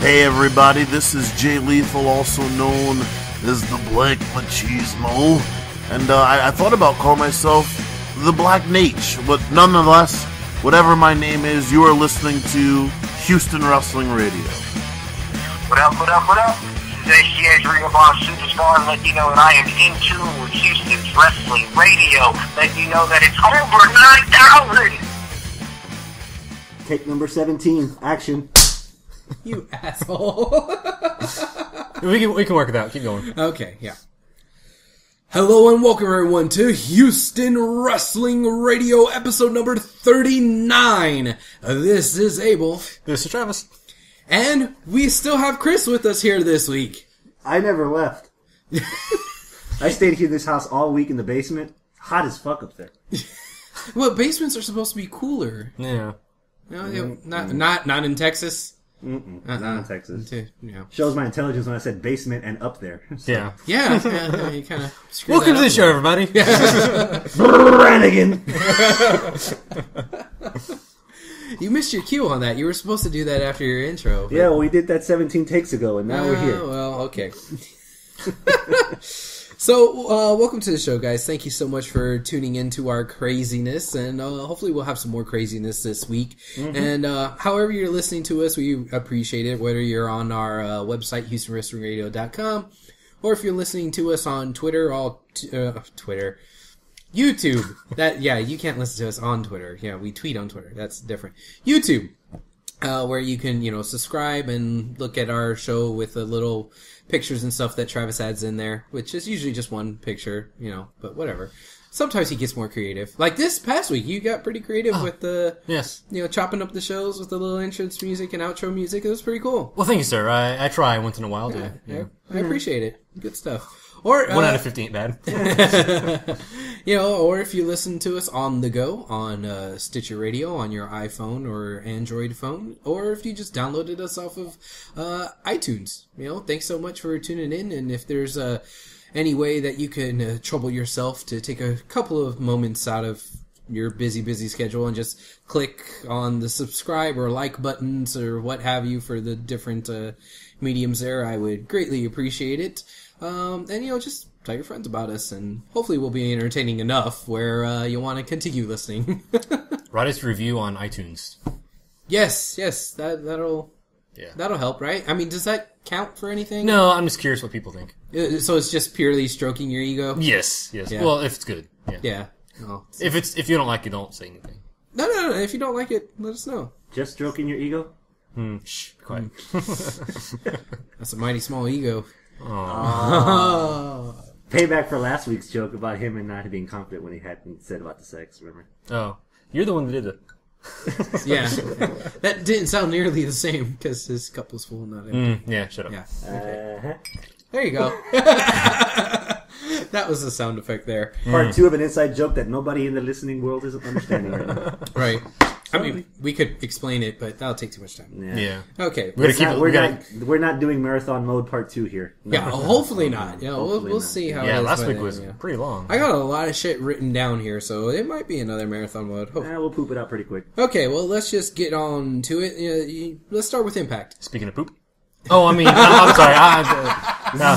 Hey everybody, this is Jay Lethal, also known as the Black Machismo, and I thought about calling myself the Black Nate, but nonetheless, whatever my name is, you are listening to Houston Wrestling Radio. What up, what up, what up? This is HGA's Ring of Honor Superstar, and let you know that I am in tune with Houston's Wrestling Radio. Let you know that it's over 9,000! Take number 17, action. You asshole. We can work it out. Keep going. Okay, yeah. Hello and welcome everyone to Houston Wrestling Radio, episode number 39. This is Abel. This is Travis. And we still have Chris with us here this week. I never left. I stayed here in this house all week in the basement. Hot as fuck up there. Well, basements are supposed to be cooler. Yeah. No, not in Texas. Not in Texas. Yeah. Shows my intelligence when I said basement and up there. So. Yeah. Yeah, you kind of Welcome to the show, everybody. Brannigan! You missed your cue on that. You were supposed to do that after your intro. But... Yeah, well, we did that 17 takes ago, and now we're here. Well, okay. So, welcome to the show, guys. Thank you so much for tuning into our craziness, and hopefully we'll have some more craziness this week. Mm-hmm. And however you're listening to us, we appreciate it, whether you're on our website, HoustonWrestlingRadio.com, or if you're listening to us on Twitter, YouTube. You can't listen to us on Twitter. Yeah, we tweet on Twitter. That's different. YouTube, where you can, subscribe and look at our show with a little pictures and stuff that Travis adds in there, which is usually just one picture, but whatever. Sometimes he gets more creative. Like this past week, you got pretty creative with the, chopping up the shows with the little entrance music and outro music. It was pretty cool. Well, thank you, sir. I try once in a while. Yeah. I appreciate it. Good stuff. Or 1 out of 15 ain't bad. Or if you listen to us on the go on Stitcher Radio on your iPhone or Android phone, or if you just downloaded us off of iTunes. Thanks so much for tuning in. And if there's any way that you can trouble yourself to take a couple of moments out of your busy schedule and just click on the subscribe or like buttons or what have you for the different mediums there, I would greatly appreciate it. And just tell your friends about us, and hopefully we'll be entertaining enough where you'll want to continue listening. Write us a review on iTunes. Yes, that'll help, right? I mean, does that count for anything? No, I'm just curious what people think. So it's just purely stroking your ego? Yes. Yeah. Well, if it's good. Yeah. Oh, if you don't like it, don't say anything. No. If you don't like it, let us know. Just stroking your ego? Shh, be quiet. That's a mighty small ego. Oh. Payback for last week's joke about him and not being confident when he hadn't said about the sex, remember? Oh. You're the one that did it. Yeah. That didn't sound nearly the same because his cup was full and not empty. Yeah, shut up. Yeah. Okay. There you go. That was the sound effect there. Part 2 of an inside joke that nobody in the listening world is understanding right now. Right. I mean, we could explain it, but that'll take too much time. Yeah. Okay. We're not doing marathon mode part 2 here. No. Yeah, hopefully not. Hopefully We'll not. see how it is. Yeah, last by week then, was pretty long. I got a lot of shit written down here, so it might be another marathon mode. We'll poop it out pretty quick. Okay, well, let's just get on to it. Let's start with Impact. Speaking of poop. Oh, I mean, I'm sorry. No.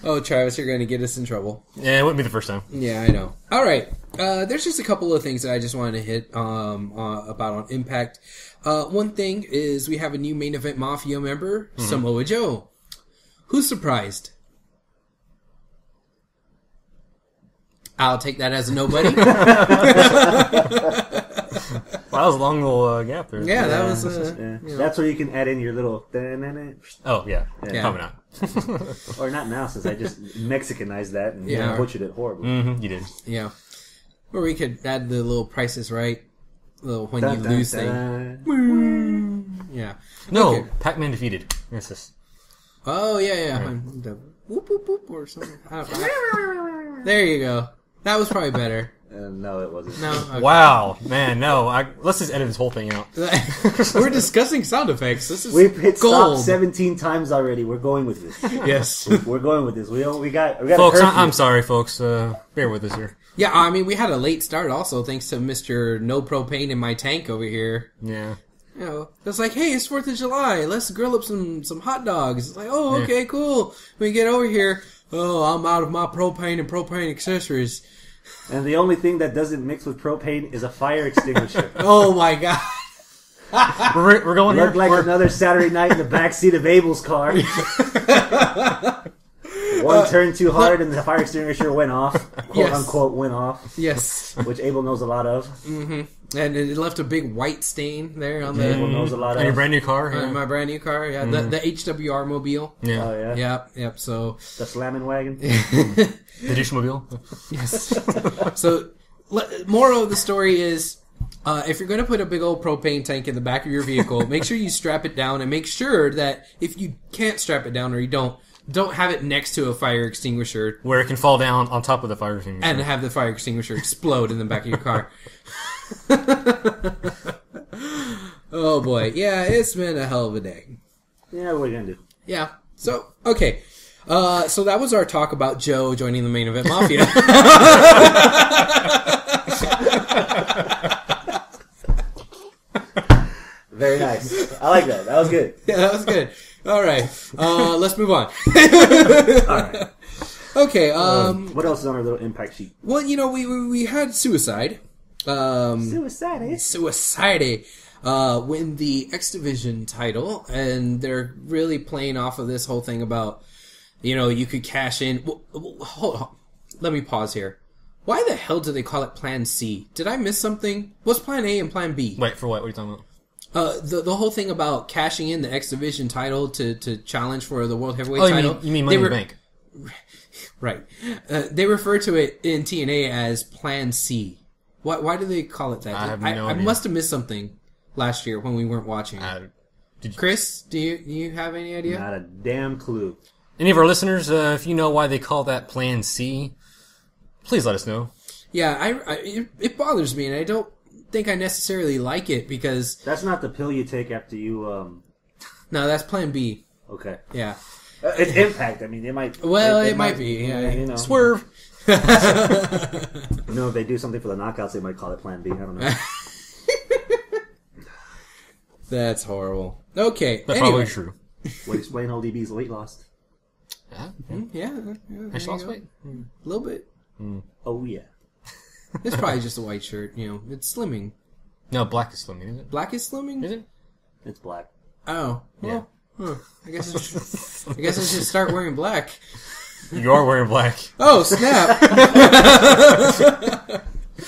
Oh, Travis, you're going to get us in trouble. Yeah, it wouldn't be the first time. Yeah, I know. All right. There's just a couple of things that I just wanted to hit about on Impact. One thing is we have a new Main Event Mafia member, Samoa Joe. Who's surprised? I'll take that as a nobody. Well, that was a long little gap there. Yeah, that was... That's where you can add in your little... Oh, yeah. Probably not. Or not now, since I just Mexicanized that and butchered it horribly. Mm-hmm, you did. Yeah. Or we could add the little prices right, little when you lose thing. Yeah. No, okay. Pac-Man defeated. Yes, this. Oh, yeah. Right. The whoop, whoop, whoop, or something. There you go. That was probably better. No, it wasn't. No. Okay. Wow, man, no. Let's just edit this whole thing out. We're discussing sound effects. This is We've hit gold. stop 17 times already. We're going with this. Yes, we're going with this. We got. Folks, I'm sorry, folks. Bear with us here. Yeah, I mean, we had a late start also, thanks to Mr. No Propane in My Tank over here. Yeah. You know, it's like, hey, it's 4th of July. Let's grill up some hot dogs. It's like, oh, okay, cool. When you get over here, oh, I'm out of my propane and propane accessories. And the only thing that doesn't mix with propane is a fire extinguisher. Oh my god. We're going Looked here. like another Saturday night in the backseat of Abel's car. One turned too hard and the fire extinguisher went off. Quote unquote went off. Yes. Which Abel knows a lot of. And it left a big white stain there on the Abel knows a lot On your of. brand new car. on Yeah. my brand new car. Yeah, the HWR mobile. Yeah. Oh, yeah? Yep. So The slamming wagon. The douchemobile. yes. So moral of the story is, if you're going to put a big old propane tank in the back of your vehicle, make sure you strap it down, and make sure that if you can't strap it down or you don't have it next to a fire extinguisher Where it can fall down on top of the fire extinguisher. and have the fire extinguisher explode in the back of your car. Oh boy, yeah, it's been a hell of a day. Yeah, what are you gonna do? Yeah. So okay. So that was our talk about Joe joining the Main Event Mafia. Very nice. I like that. That was good. Yeah, that was good. All right. Let's move on. Alright. Okay. What else is on our little impact sheet? Well, you know, we had Suicide. Suicide. Win the X Division title, and they're really playing off of this whole thing about, you know, you could cash in. Hold on. Let me pause here. Why the hell do they call it Plan C? Did I miss something? What's Plan A and Plan B? Wait, for what? What are you talking about? The whole thing about cashing in the X Division title to challenge for the World Heavyweight Oh, title. you mean Money in the Bank? Right. They refer to it in TNA as Plan C. Why do they call it that? I have no I idea. must have missed something last year when we weren't watching. Did you, Chris, do you have any idea? Not a damn clue. any of our listeners, if you know why they call that Plan C, please let us know. Yeah, it bothers me, and I don't think I necessarily like it because That's not the pill you take after you, no, that's Plan B. okay. Yeah. It's Impact. I mean, it might... Well, it might be, yeah. You know. Swerve. You know, if they do something for the knockouts, they might call it Plan B. I don't know. That's horrible. Okay. That's anyway. probably true. Would explain ODB's weight loss. Yeah. I lost weight. A little bit. Oh, yeah. It's probably just a white shirt. You know, it's slimming. No, black is slimming, isn't it? Black is slimming? Is it? It's black. Oh. Yeah. Well, I guess I should start wearing black. You are wearing black. Oh, snap.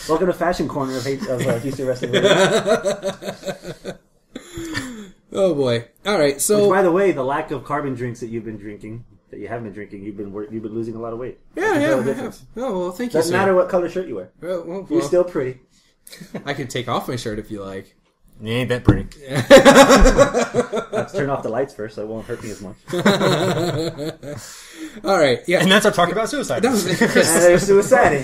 Welcome to Fashion Corner of Houston Wrestling Radio. Oh, boy. All right, so... Which, by the way, the lack of carbon drinks that you've been drinking, that you haven't been drinking, you've been losing a lot of weight. I can tell the I difference. have. Oh, well, thank you, Doesn't sir. matter what color shirt you wear. Well, You're still pretty. I can take off my shirt if you like. You ain't that pretty. Let's turn off the lights first so it won't hurt me as much. All right, yeah. And that's our talk about suicide. And there's suicide.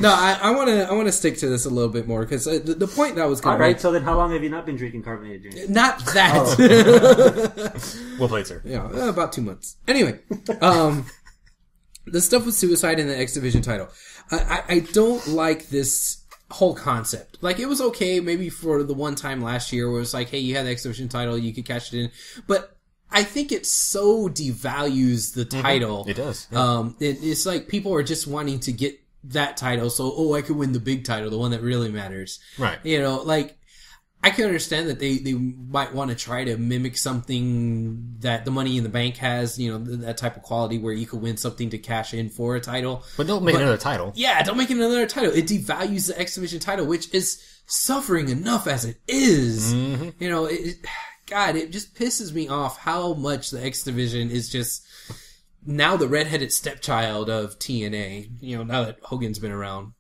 No, I want to stick to this a little bit more because the point that I was going to Alright, make... so then how long have you not been drinking carbonated drinks? Not that. Well played, sir. Yeah, about 2 months. Anyway, the stuff with Suicide and the X Division title. I don't like this whole concept. Like, it was okay maybe for the one time last year where it's like, hey, you had the X Division title, you could cash it in. But I think it so devalues the title. It does. It's like people are just wanting to get that title, so, I could win the big title, the one that really matters. Right. You know, like, I can understand that they might want to try to mimic something that the Money in the Bank has, you know, that type of quality where you could win something to cash in for a title. But don't make another title. Yeah, don't make it another title. It devalues the X Division title, which is suffering enough as it is. Mm-hmm. You know, God, it just pisses me off how much the X Division is just now the redheaded stepchild of TNA. You know, now that Hogan's been around.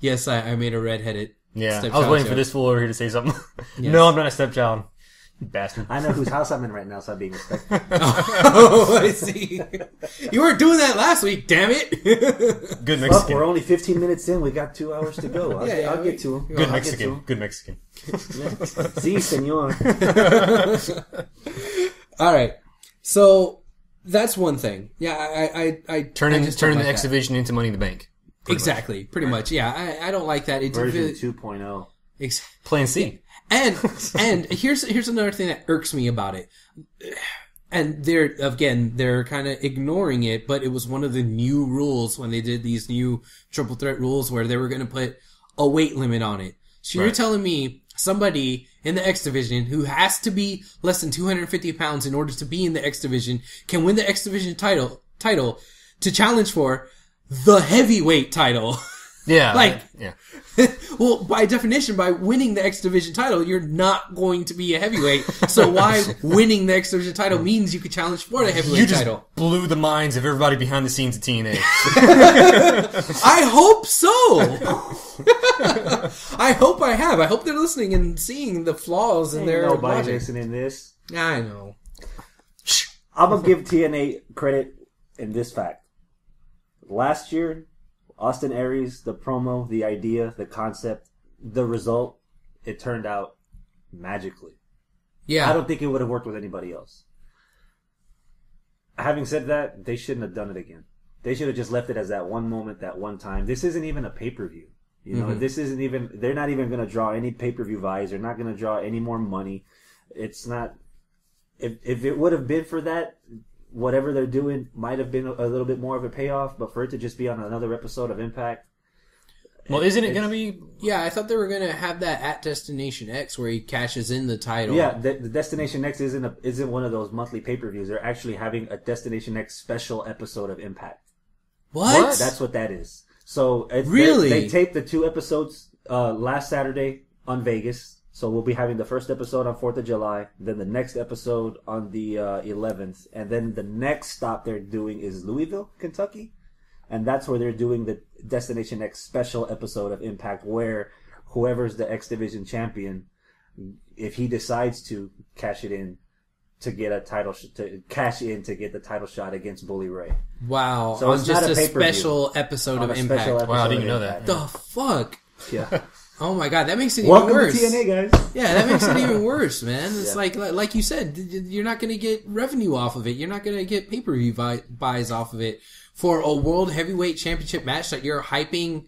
Yes, I made a redheaded Yeah, I stepchild was waiting joke. for this fool over here to say something. Yes. No, I'm not a stepchild. You bastard. I know whose house I'm in right now, so I'm being respectful. Oh, I see. You weren't doing that last week, damn it. Good Fuck, Mexican. we're only 15 minutes in. We got 2 hours to go. I'll get to him. Good Mexican. Good Mexican. Si, senor. All right. So that's one thing. Yeah, I Turning I just don't the like X that. Division into Money in the Bank. Exactly. Pretty much. Yeah, I don't like that. It Version really, 2.0. ex- Plan C. And here's another thing that irks me about it. And they're kind of ignoring it, but it was one of the new rules when they did these new triple threat rules where they were going to put a weight limit on it. So you're telling me somebody in the X Division who has to be less than 250 pounds in order to be in the X Division can win the X Division title to challenge for the heavyweight title. Yeah. Yeah. Well, by definition, by winning the X Division title, you're not going to be a heavyweight. So why winning the X Division title means you could challenge for the heavyweight You just title? blew the minds of everybody behind the scenes at TNA. I hope so. I hope I have. I hope they're listening and seeing the flaws in their Nobody logic. listening to this. I know. I'm gonna give TNA credit in this fact. Last year, Austin Aries, the promo, the idea, the concept, the result, it turned out magically. Yeah. I don't think it would have worked with anybody else. Having said that, they shouldn't have done it again. They should have just left it as that one moment, that one time. This isn't even a pay-per-view. You know, this isn't even, they're not even going to draw any pay-per-view buys. They're not going to draw any more money. It's not, if it would have been for that, whatever they're doing might have been a little bit more of a payoff, but for it to just be on another episode of Impact. Well, isn't it going to be? Yeah, I thought they were going to have that at Destination X where he cashes in the title. Yeah, the Destination X isn't one of those monthly pay-per-views. They're actually having a Destination X special episode of Impact. What? That's what that is. So Really? they taped the 2 episodes last Saturday on Vegas. So we'll be having the first episode on 4th of July, then the next episode on the 11th, and then the next stop they're doing is Louisville, Kentucky, and that's where they're doing the Destination X special episode of Impact, where whoever's the X Division champion, if he decides to cash it in to get a title, to cash in to get the title shot against Bully Ray. Wow. So on it's just not a a pay-per-view. special episode On of a Impact. special episode Wow, I didn't of even know Impact. The fuck? Yeah. Oh my god, that makes it even Welcome worse. to TNA, guys. Yeah, that makes it even worse, man. It's Yeah. like you said, you're not going to get revenue off of it. You're not going to get pay-per-view buys off of it for a World Heavyweight Championship match that you're hyping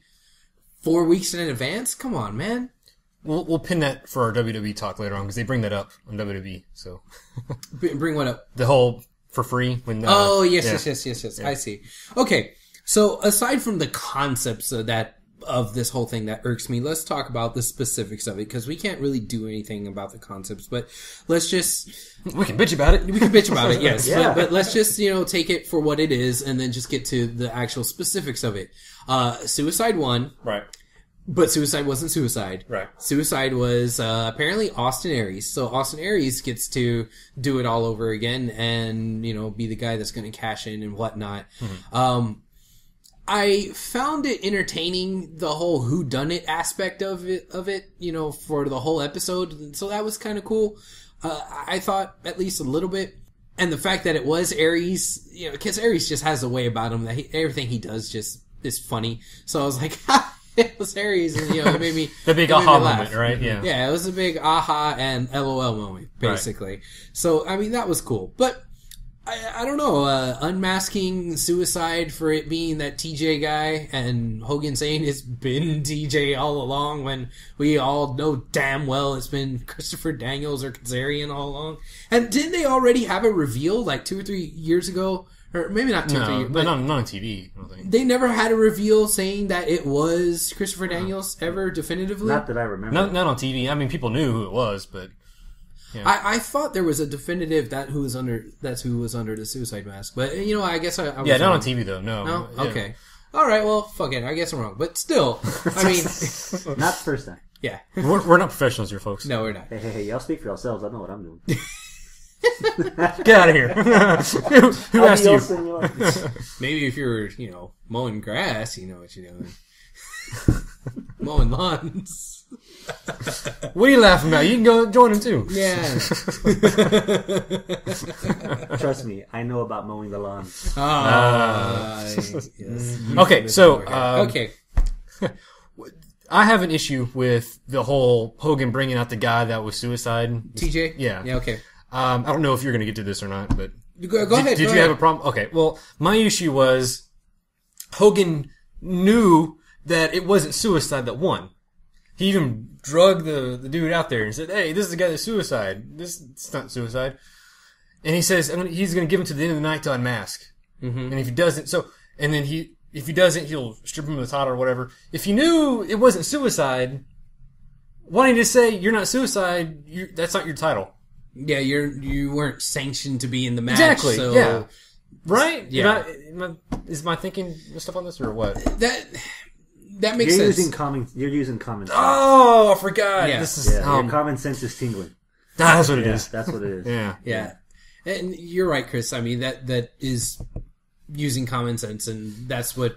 4 weeks in advance. Come on, man. We'll pin that for our WWE talk later on because they bring that up on WWE. So Bring what up? the whole for free when. Oh, yes. Yeah. I see. Okay, so aside from the concepts of this whole thing that irks me, let's talk about the specifics of it because we can't really do anything about the concepts. But let's just We can bitch about it. we can bitch about it, yes. Yeah. But let's just take it for what it is and then just get to the actual specifics of it. Suicide won. Right. But Suicide wasn't Suicide. Right. Suicide was apparently Austin Aries. So Austin Aries gets to do it all over again and, be the guy that's going to cash in and whatnot. Mm-hmm. I found it entertaining, the whole whodunit aspect of it, for the whole episode. So that was kind of cool. I thought at least a little bit. And the fact that it was Aries, because Aries just has a way about him that everything he does just is funny. So I was like, it was Aries, and it made me The big it made me aha laugh. moment, right? Yeah. Yeah, it was a big aha and LOL moment, basically. Right. So I mean, that was cool, but I don't know, unmasking Suicide for it being that TJ guy and Hogan saying it's been TJ all along when we all know damn well it's been Christopher Daniels or Kazarian all along. And didn't they already have a reveal like 2 or 3 years ago? Or maybe not 2 or 3 years, but not on TV, I don't think. They never had a reveal saying that it was Christopher Daniels ever definitively? Not that I remember. Not on TV. I mean, people knew who it was, but... Yeah. I thought there was a definitive that's who was under the Suicide Mask, but I guess I was not wrong. on TV though. No. No, Yeah. okay, all right. Well, fuck it. I guess I'm wrong, but still, I mean, Not the first time. yeah. We're not professionals here, folks. No, we're not. Hey, y'all speak for yourselves. I know what I'm doing. Get out of here. Who asked you? Adios, senor. Maybe if you're mowing grass, you know what you're doing. Mowing lawns. What are you laughing about? You can go join him too. Yeah. Trust me, I know about mowing the lawn. Yes. Okay, so okay. I have an issue with the whole Hogan bringing out the guy that was Suicide. TJ. Yeah. Yeah. Okay. I don't know if you're going to get to this or not, but Go ahead. Did you have a problem? Okay. Well, my issue was Hogan knew that it wasn't Suicide that won. He even drug the dude out there and said, "Hey, this is the guy that's suicide. It's not suicide." And he says he's going to give him to the end of the night to unmask. Mm-hmm. And if he doesn't, if he doesn't, he'll strip him of the title or whatever. If you knew it wasn't suicide, why didn't you just say you're not suicide? That's not your title. Yeah, you weren't sanctioned to be in the match. Exactly. So, yeah. Right? Yeah. Is my thinking stuff on this or what? That makes sense. You're using common sense. Oh, I forgot. Yeah. This is Your common sense is tingling. that's what it is. That's what it is. Yeah. And you're right, Chris. I mean, that is using common sense, and that's what...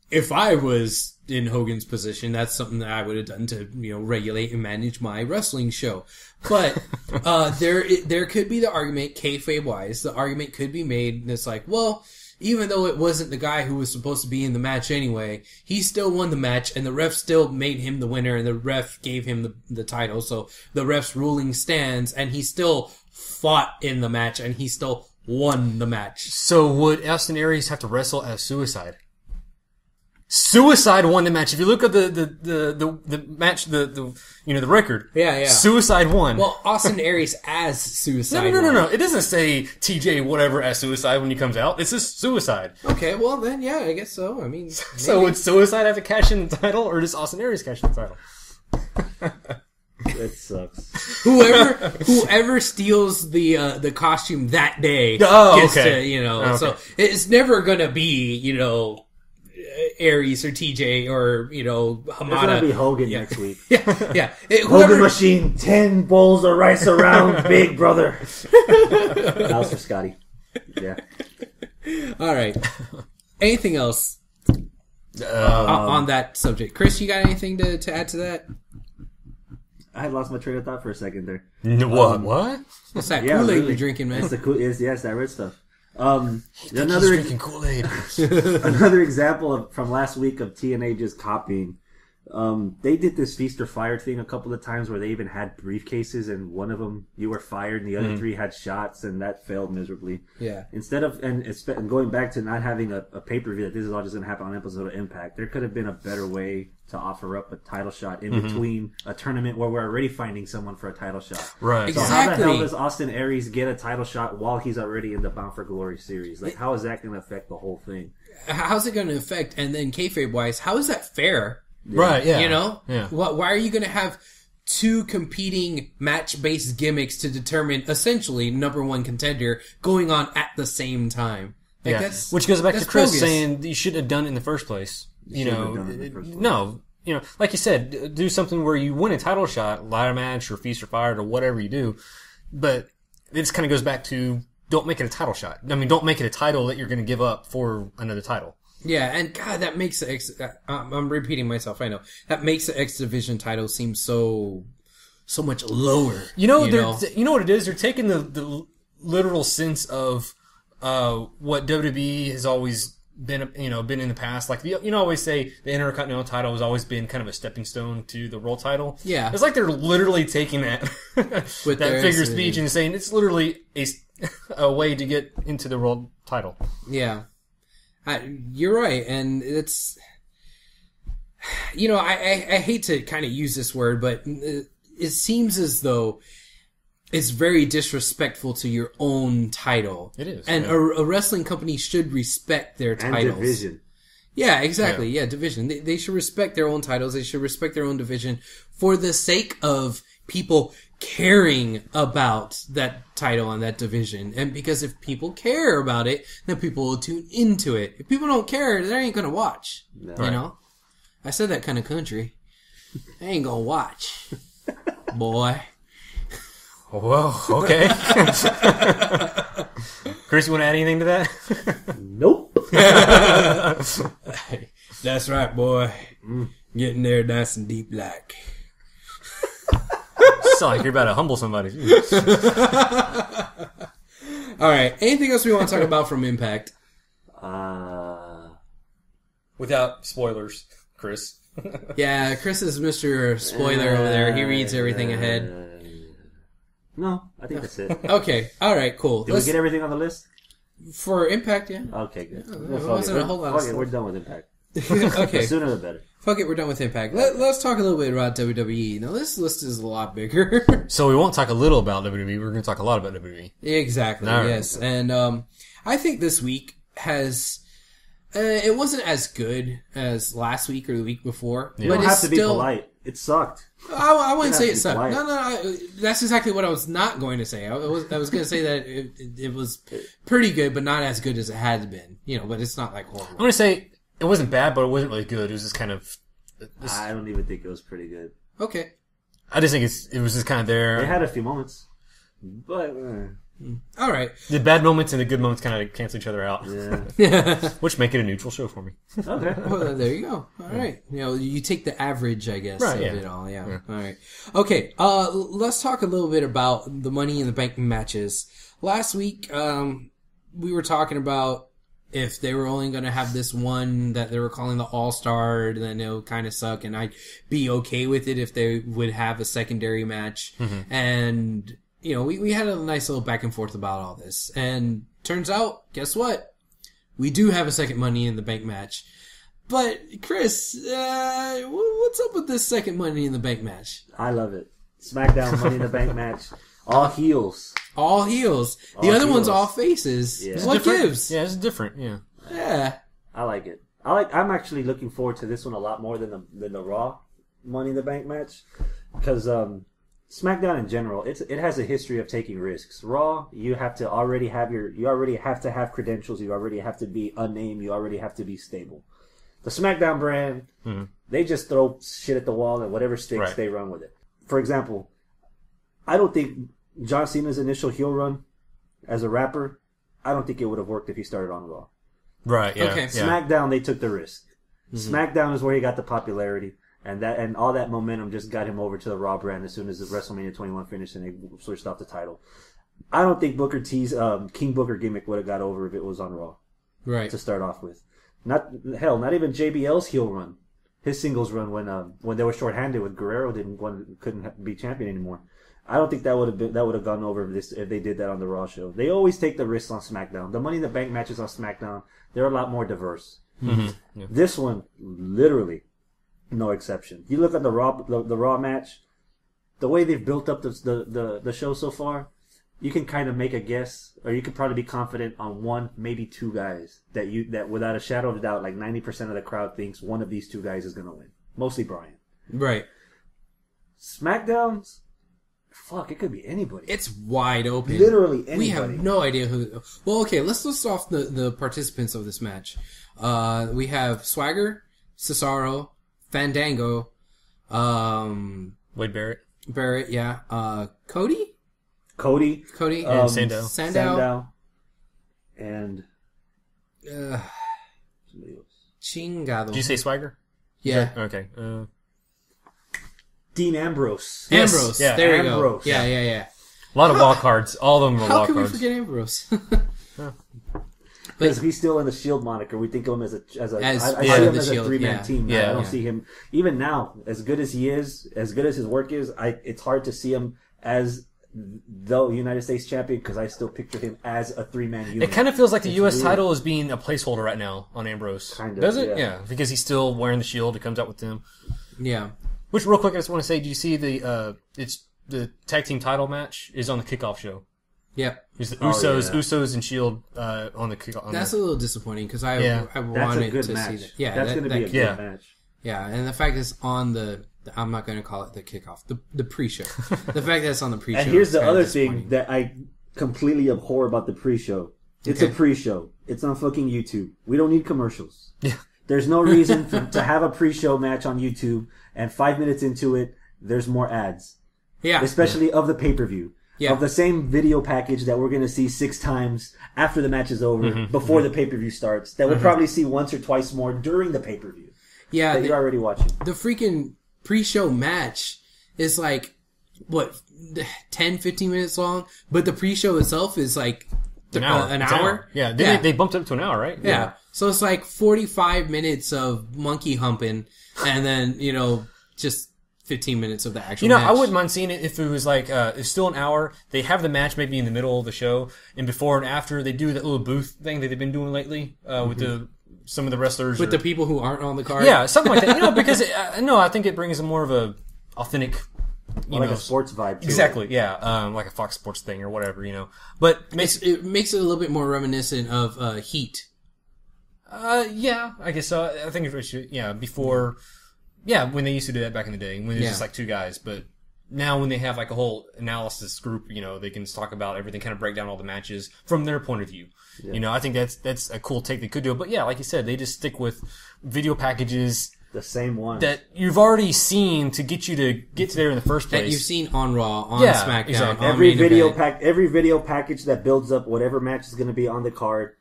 If I was in Hogan's position, that's something that I would have done to, regulate and manage my wrestling show. But there could be the argument, kayfabe-wise, the argument could be made, and it's like, well, even though it wasn't the guy who was supposed to be in the match anyway, he still won the match, and the ref still made him the winner, and the ref gave him the title, so the ref's ruling stands, and he still fought in the match, and he still won the match. So would Austin Aries have to wrestle as Suicide? Suicide won the match. If you look at the match, the record. Yeah. Suicide won. Well, Austin Aries as Suicide. No. It doesn't say TJ whatever as Suicide when he comes out. It's just Suicide. Okay, well then, yeah, I guess so. I mean, so would Suicide have to cash in the title, or does Austin Aries cash in the title? It sucks. Whoever steals the costume that day gets to, so it's never gonna be, Aries or TJ or, Hamada. It's gonna be Hogan next week. Yeah. Hogan Machine, 10 bowls of rice around, big brother. That was for Scotty. Yeah. All right. Anything else on that subject? Chris, you got anything to add to that? I had lost my train of thought for a second there. What? What? What's that Kool-Aid you're drinking, man? It's that red stuff. He's drinking Kool-Aid. Another example from last week of TNA just copying. They did this feast or fire thing a couple of times where they even had briefcases, and one of them you were fired, and the other three had shots, and that failed miserably. Yeah. Instead of and going back to not having a pay-per-view that this is all just going to happen on an episode of Impact, there could have been a better way to offer up a title shot in between a tournament where we're already finding someone for a title shot. Right. So Exactly. how the hell does Austin Aries get a title shot while he's already in the Bound for Glory series? Like, how is that going to affect the whole thing? How's it going to affect? And then kayfabe-wise, how is that fair? Right, yeah. Yeah. Why are you going to have two competing match-based gimmicks to determine essentially number one contender going on at the same time? Like, Which goes back to Chris bogus. saying you shouldn't have done it in the first place. Like you said, do something where you win a title shot, ladder match or feast or fire or whatever you do. But it just kind of goes back to don't make it a title shot. I mean, don't make it a title that you're going to give up for another title. Yeah, and God, that makes the I'm repeating myself, I know. That makes the X Division title seem so much lower. You know what it is? They're taking the literal sense of what WWE has always been in the past. Like, always say the Intercontinental title has always been kind of a stepping stone to the world title. Yeah. It's like they're literally taking that, With that their figure of speech and saying it's literally a way to get into the world title. Yeah. You're right, and it's... I hate to kind of use this word, but it seems as though it's very disrespectful to your own title. It is. And a wrestling company should respect their titles. And division. Yeah, exactly. Yeah, division. They should respect their own titles. They should respect their own division for the sake of people caring about that title and that division. And because if people care about it, then people will tune into it. If people don't care, they ain't gonna watch. No. You know? I said that kind of country. I ain't gonna watch. Boy. Well, okay. Chris, you want to add anything to that? Nope. That's right, boy. Getting there nice and deep like. Sound like you're about to humble somebody. Alright, anything else we want to talk about from Impact? Without spoilers, Chris. Yeah, Chris is Mr. Spoiler over there. He reads everything ahead. No, I think that's it. Okay, alright, cool. Did we get everything on the list? For Impact, yeah. Okay, good. It wasn't a whole lot of stuff. We're done with Impact. Okay. The sooner the better. Fuck it, we're done with Impact. Let's talk a little bit about WWE. Now, this list is a lot bigger. So we won't talk a little about WWE. We're going to talk a lot about WWE. Exactly, All right. yes. And I think this week has... it wasn't as good as last week or the week before. You But don't it's have to be still, polite. It sucked. I wouldn't You say have it to be sucked. polite. No, that's exactly what I was not going to say. I was going to say that it was pretty good, but not as good as it had been. You know, but it's not like I'm horrible. going to say it wasn't bad, but it wasn't really good. It was just kind of... I don't even think it was pretty good. Okay. I just think it was just kind of there. They had a few moments, but All right. The bad moments and the good moments kind of cancel each other out, yeah. which make it a neutral show for me. Okay. Well, there you go. All right. You know, you take the average, I guess, Right, of yeah. it all. Yeah. All right. Okay. Let's talk a little bit about the Money in the Bank matches. Last week, we were talking about if they were only going to have this one that they were calling the All-Star, then it would kind of suck, and I'd be okay with it if they would have a secondary match. And, you know, we had a nice little back and forth about all this. And turns out, guess what? We do have a second Money in the Bank match. But, Chris, what's up with this second Money in the Bank match? I love it. SmackDown Money in the Bank match. All heels. All heels. The All other one's heels. all faces. Yeah. What Different. gives? Yeah, it's different. Yeah. Yeah. I like it. I'm actually looking forward to this one a lot more than the Raw Money in the Bank match, because SmackDown in general, it has a history of taking risks. Raw, you already have to have credentials. You already have to be unnamed. You already have to be stable. The SmackDown brand, they just throw shit at the wall and whatever sticks, Right. they run with it. For example, I don't think John Cena's initial heel run as a rapper, I don't think it would have worked if he started on Raw. Right. Yeah. Okay. Yeah. SmackDown, they took the risk. SmackDown is where he got the popularity, and all that momentum just got him over to the Raw brand as soon as the WrestleMania 21 finished and they switched off the title. I don't think Booker T's King Booker gimmick would have got over if it was on Raw Right. to start off with. Not even JBL's heel run, his singles run when they were shorthanded with Guerrero couldn't be champion anymore. I don't think that would have gone over if they did that on the Raw show. They always take the risks on SmackDown. The Money in the Bank matches on SmackDown, they're a lot more diverse. Yeah. This one, literally, no exception. You look at the Raw match, the way they've built up the show so far, you can kind of make a guess, or you could probably be confident on one, maybe two guys that without a shadow of a doubt, like 90% of the crowd thinks one of these two guys is going to win. Mostly Bryan. Right. SmackDowns, fuck, it could be anybody. It's wide open. Literally anybody. We have no idea who. Well, okay, let's list off the participants of this match. We have Swagger, Cesaro, Fandango, Wade Barrett. Barrett, yeah, Cody, Cody, And Sandow. Sandow, and uh, somebody else. Chingado. Did you say Swagger? Yeah, Okay. Dean Ambrose. Yes, Ambrose. yeah. There you Ambrose. go. Yeah, yeah, yeah. A lot of wild cards. All of them are How wild can we cards. forget Ambrose? Because he's still in the Shield moniker. We think of him as I As see part him of the as Shield, a three-man yeah. team. Yeah. I don't Yeah. see him even now, as good as he is, as good as his work is. It's hard to see him as the United States champion because I still picture him as a three-man unit. It kind of feels like the It's U.S. weird. title is being a placeholder right now on Ambrose. Kind of, Does it? yeah. Because he's still wearing the shield. It comes out with them. yeah. Which, real quick, I just want to say, do you see it's the tag team title match is on the kickoff show? Yep. It's the Oh, Usos, yeah. Usos and Shield on the kickoff. That's a little disappointing because I Yeah. I That's wanted a good to match. see that. Yeah, that's going to be a good yeah. match. Yeah, and the fact that it's on the I'm not going to call it the kickoff, the pre-show. The fact that it's on the pre-show. And here's is the kinda other disappointing. thing that I completely abhor about the pre-show. It's Okay. a pre-show. It's on fucking YouTube. We don't need commercials. Yeah. There's no reason to have a pre-show match on YouTube, and 5 minutes into it, there's more ads. Yeah, Especially of the pay-per-view. Yeah. Of the same video package that we're going to see 6 times after the match is over, before the pay-per-view starts, that we'll probably see once or twice more during the pay-per-view yeah. that you're already watching. The freaking pre-show match is like what 10, 15 minutes long, but the pre-show itself is like an hour. An It's an hour. Yeah. Yeah. They bumped it up to an hour, right? Yeah. So it's like 45 minutes of monkey humping, and then just 15 minutes of the actual. match. I wouldn't mind seeing it if it was like it's still an hour. They have the match maybe in the middle of the show, and before and after they do that little booth thing that they've been doing lately with some of the wrestlers With the people who aren't on the card? yeah, something like that. You know, because I think it brings a more of a authentic, like a sports vibe. To exactly, yeah, like a Fox Sports thing or whatever, you know. But It makes it a little bit more reminiscent of Heat. yeah, I guess so. I think it should, before, when they used to do that back in the day, when it was just like two guys, but now when they have like a whole analysis group, you know, they can talk about everything, kind of break down all the matches from their point of view. Yeah. You know, I think that's a cool take they could do. But yeah, like you said, they just stick with video packages. The same one that you've already seen to get you to get to there in the first place. That you've seen on Raw, on SmackDown, exactly. on every main video package that builds up whatever match is going to be on the card.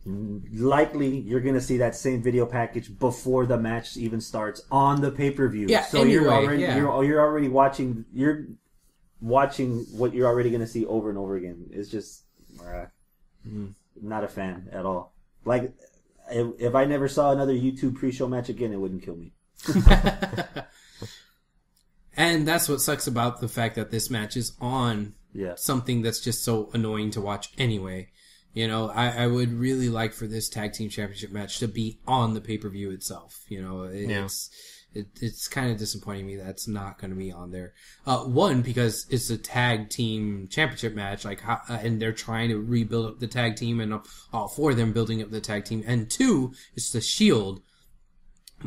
Likely, you're going to see that same video package before the match even starts on the pay-per-view. Yeah, so anyway, you're already watching. You're watching what you're already going to see over and over again. It's just not a fan at all. Like, if I never saw another YouTube pre-show match again, it wouldn't kill me. And that's what sucks about the fact that this match is on something that's just so annoying to watch anyway. You know, I would really like for this tag team championship match to be on the pay-per-view itself. You know, it's kind of disappointing me that it's not going to be on there. One, because it's a tag team championship match, and they're trying to rebuild up the tag team, and all four of them building up the tag team. And two, it's the Shield.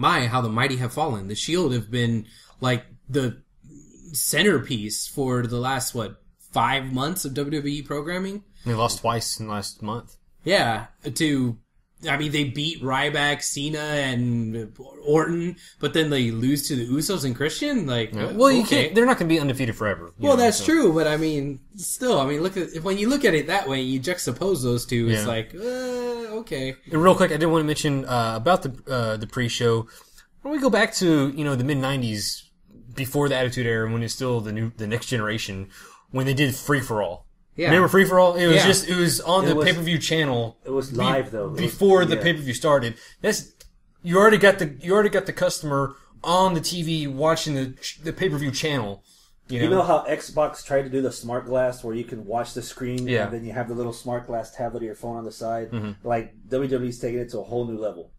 How the mighty have fallen. The Shield have been like the centerpiece for the last 5 months of WWE programming. They lost twice in the last month. Yeah, they beat Ryback, Cena, and Orton, but then they lose to the Usos and Christian. Well, you can't. They're not going to be undefeated forever. That's true, but still, when you look at it that way, you juxtapose those two. It's okay. And real quick, I did want to mention about the pre-show. When we go back to the mid '90s, before the Attitude Era, when it's still the next generation, when they did Free for All. Yeah. Remember Free for All? It was on the pay-per-view channel. It was live though. Before the pay-per-view started. You already got the customer on the TV watching the pay-per-view channel. You know how Xbox tried to do the smart glass where you can watch the screen and then you have the little smart glass tablet or your phone on the side? Mm-hmm. Like WWE's taking it to a whole new level.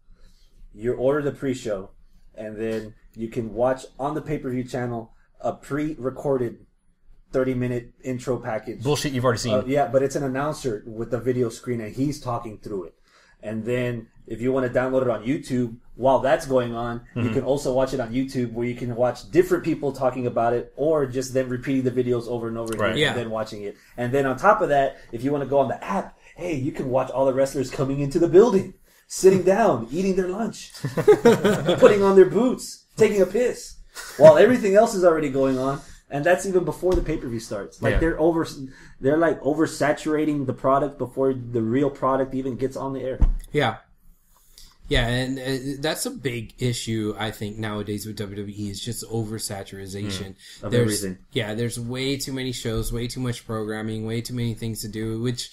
You order the pre-show and then you can watch on the pay-per-view channel a pre-recorded 30-minute intro package. Bullshit you've already seen. But it's an announcer with the video screen and he's talking through it. And then if you want to download it on YouTube, while that's going on, you can also watch it on YouTube where you can watch different people talking about it or just them repeating the videos over and over again and then watching it. And then on top of that, if you want to go on the app, hey, you can watch all the wrestlers coming into the building, sitting down, eating their lunch, putting on their boots, taking a piss, while everything else is already going on. And that's even before the pay-per-view starts. They're like oversaturating the product before the real product even gets on the air. Yeah. Yeah, and that's a big issue, I think, nowadays with WWE is just oversaturation. Of everything. Yeah, there's way too many shows, way too much programming, way too many things to do, which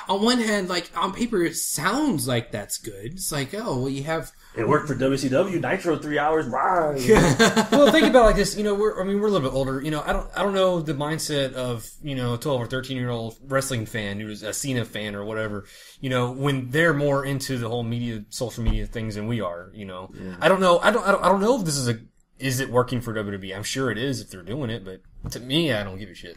on one hand, on paper, it sounds like that's good. It's like, you have... It worked for WCW, Nitro 3 hours. Well, think about it like this. We're a little bit older. I don't know the mindset of 12 or 13-year-old wrestling fan who's a Cena fan or whatever. When they're more into the whole social media things than we are. Yeah. I don't know. I don't know if this is it working for WWE. I'm sure it is if they're doing it, but to me, I don't give a shit.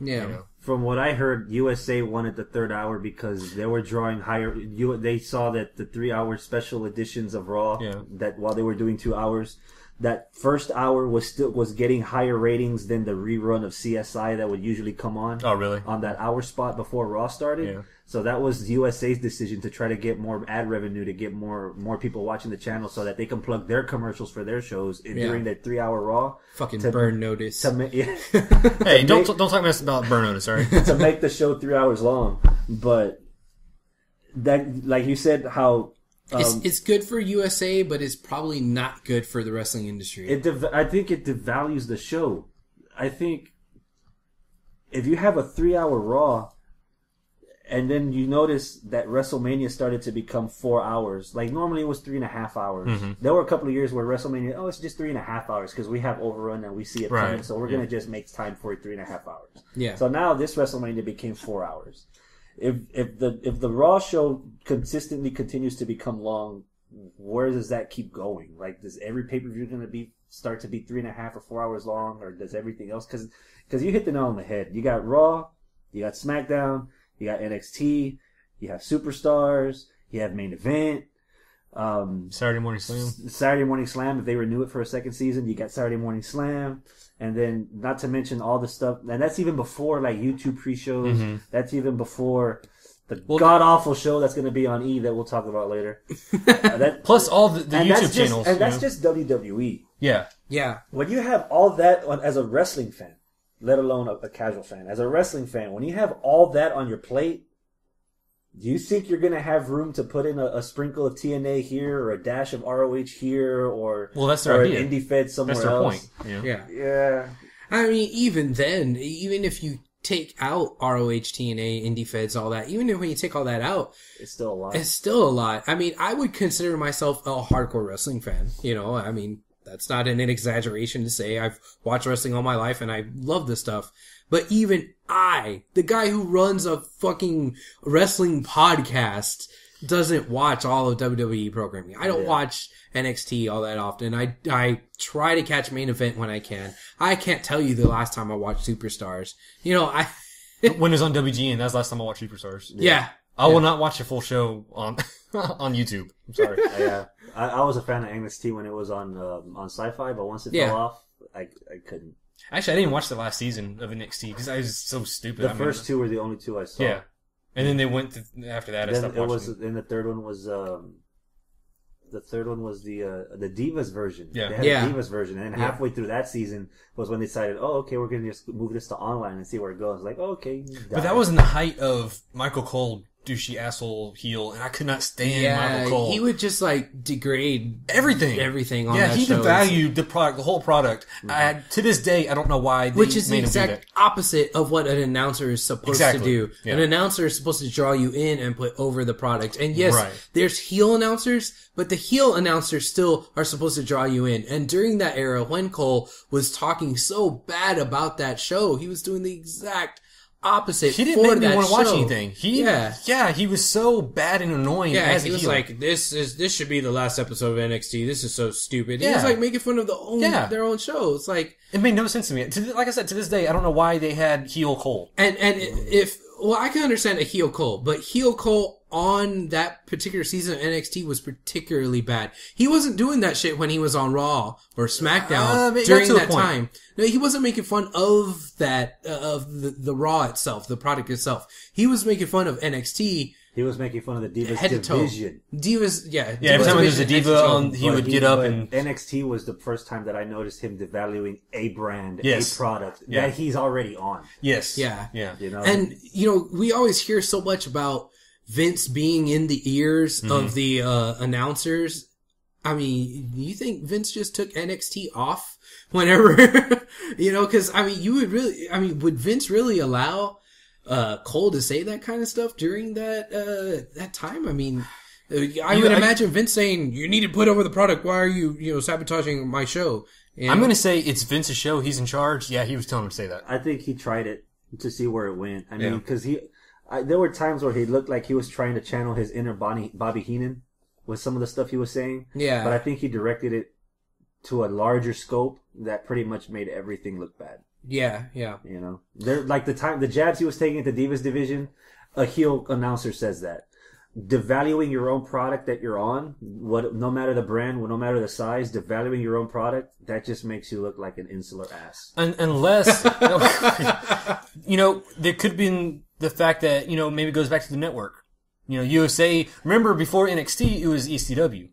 Yeah. From what I heard, USA wanted the third hour because they were drawing higher. They saw that the 3-hour special editions of Raw, that while they were doing 2 hours, that first hour was getting higher ratings than the rerun of CSI that would usually come on. Oh, really? On that hour spot before Raw started. Yeah. So that was USA's decision to try to get more ad revenue, to get more people watching the channel so that they can plug their commercials for their shows during that 3-hour Raw. Fucking burn notice. Hey, don't talk mess about burn notice, all right? To make the show 3 hours long. But that, like you said, how... it's good for USA, but it's probably not good for the wrestling industry. I think it devalues the show. I think if you have a 3-hour Raw... And then you notice that WrestleMania started to become 4 hours. Like, normally it was 3.5 hours. Mm-hmm. There were a couple of years where WrestleMania, it's just 3.5 hours because we have Overrun and we see it coming, so we're going to just make time for it 3.5 hours. Yeah. So now this WrestleMania became 4 hours. if the Raw show consistently continues to become long, where does that keep going? Like, does every pay-per-view going to start to be 3.5 or 4 hours long, or does everything else? Because you hit the nail on the head. You got Raw, you got SmackDown, you got NXT, you have Superstars, you have Main Event. Saturday Morning Slam. Saturday Morning Slam, if they renew it for a second season, you got Saturday Morning Slam. And then, not to mention all the stuff, and that's even before, like, YouTube pre-shows. Mm-hmm. That's even before the god-awful show that's going to be on E! That we'll talk about later. Plus all the YouTube channels. And that's just WWE. Yeah. Yeah. When you have all that as a wrestling fan, let alone a casual fan, as a wrestling fan, when you have all that on your plate, do you think you're going to have room to put in a sprinkle of TNA here, or a dash of ROH here, or that's their idea. an indie fed somewhere That's their else? point. Yeah. I mean, even then, even if you take out ROH, TNA, indie feds, all that, even when you take all that out, It's still a lot. it's still a lot. I mean, I would consider myself a hardcore wrestling fan. You know, I mean, that's not an exaggeration to say. I've watched wrestling all my life and I love this stuff. But even I, the guy who runs a fucking wrestling podcast, doesn't watch all of WWE programming. I don't watch NXT all that often. I try to catch Main Event when I can. I can't tell you the last time I watched Superstars. You know, When it was on WGN, that's the last time I watched Superstars. yeah. I will not watch a full show on on YouTube. I'm sorry. I was a fan of NXT when it was on Sci-Fi, but once it fell off, I couldn't. Actually, I didn't watch the last season of NXT because I was so stupid. The first two were the only two I saw. Yeah. And then they went after that. I Then stopped it watching. was. Then the third one was. The third one was the Divas version. Yeah. They had Yeah. the Divas version, and then halfway through that season was when they decided, oh, okay, we're gonna just move this to online and see where it goes. Like, oh, okay. But that was in the height of Michael Cole, douchey asshole heel, and I could not stand Michael Cole. He would just like degrade everything on that he show. devalued the product, the whole product. To this day, I don't know why they Which is the made him do that. exact opposite of what an announcer is supposed to do. Yeah. An announcer is supposed to draw you in and put over the product. And yes, Right. there's heel announcers, but the heel announcers still are supposed to draw you in. And during that era, when Cole was talking so bad about that show, he was doing the exact opposite. He didn't for make me that want to watch show. anything. Yeah. He was so bad and annoying. Yeah, as he a was heel. like, this should be the last episode of NXT. This is so stupid. He Yeah. was like making fun of their own show. It's like, it made no sense to me. Like I said, to this day, I don't know why they had heel Cole. and I can understand a heel Cole, but heel Cole on that particular season of NXT was particularly bad. He wasn't doing that shit when he was on Raw or SmackDown during to a that point. time. No, he wasn't making fun of that, of the Raw itself, the product itself. He was making fun of NXT. He was making fun of the Divas Head to toe. division. Divas, yeah. Yeah, every Divas time there's a division, diva head to toe. on, he would get up and... NXT was the first time that I noticed him devaluing a brand, Yes. a product Yeah. that he's already on. Yes. Yeah. Yeah. You know, And, you know, we always hear so much about Vince being in the ears of the announcers. I mean, do you think Vince just took NXT off whenever, you know, cause I mean, would Vince really allow, Cole to say that kind of stuff during that time? I mean, I would imagine Vince saying, you need to put over the product. Why are you sabotaging my show? You I'm know? going to say it's Vince's show. He's in charge. Yeah, he was telling him to say that. I think he tried it to see where it went. I Yeah. mean, because there were times where he looked like he was trying to channel his inner Bobby Heenan with some of the stuff he was saying. Yeah. But I think he directed it to a larger scope that pretty much made everything look bad. Yeah. You know, like the jabs he was taking at the Divas division, a heel announcer says that. Devaluing your own product that you're on, no matter the brand, no matter the size, devaluing your own product, that just makes you look like an insular ass. Unless, you know, there could have been the fact that, you know, maybe it goes back to the network. You know, USA, remember before NXT, it was ECW.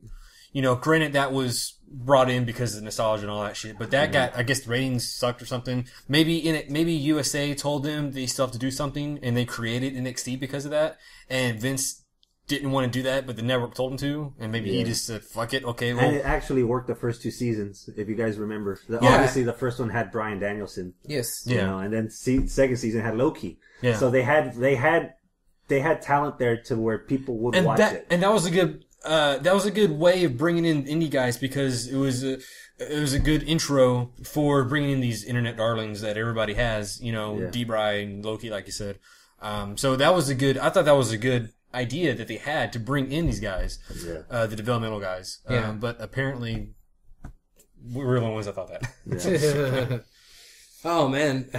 You know, granted that was brought in because of the nostalgia and all that shit, but that got, I guess the ratings sucked or something. Maybe USA told them they still have to do something and they created NXT because of that. And Vince didn't want to do that, but the network told him to, and maybe he just said, fuck it, okay, well. And it actually worked the first two seasons, if you guys remember. Obviously, the first one had Bryan Danielson. Yes. You know, and then second season had Loki. Yeah. So they had talent there to where people would watch it. And that was a good way of bringing in indie guys because it was a good intro for bringing in these internet darlings that everybody has, you know, D-Bry and Loki, like you said. So that was I thought that was a good idea that they had to bring in these guys, the developmental guys. Yeah. But apparently, we were the only ones that thought that. Yeah. Oh man,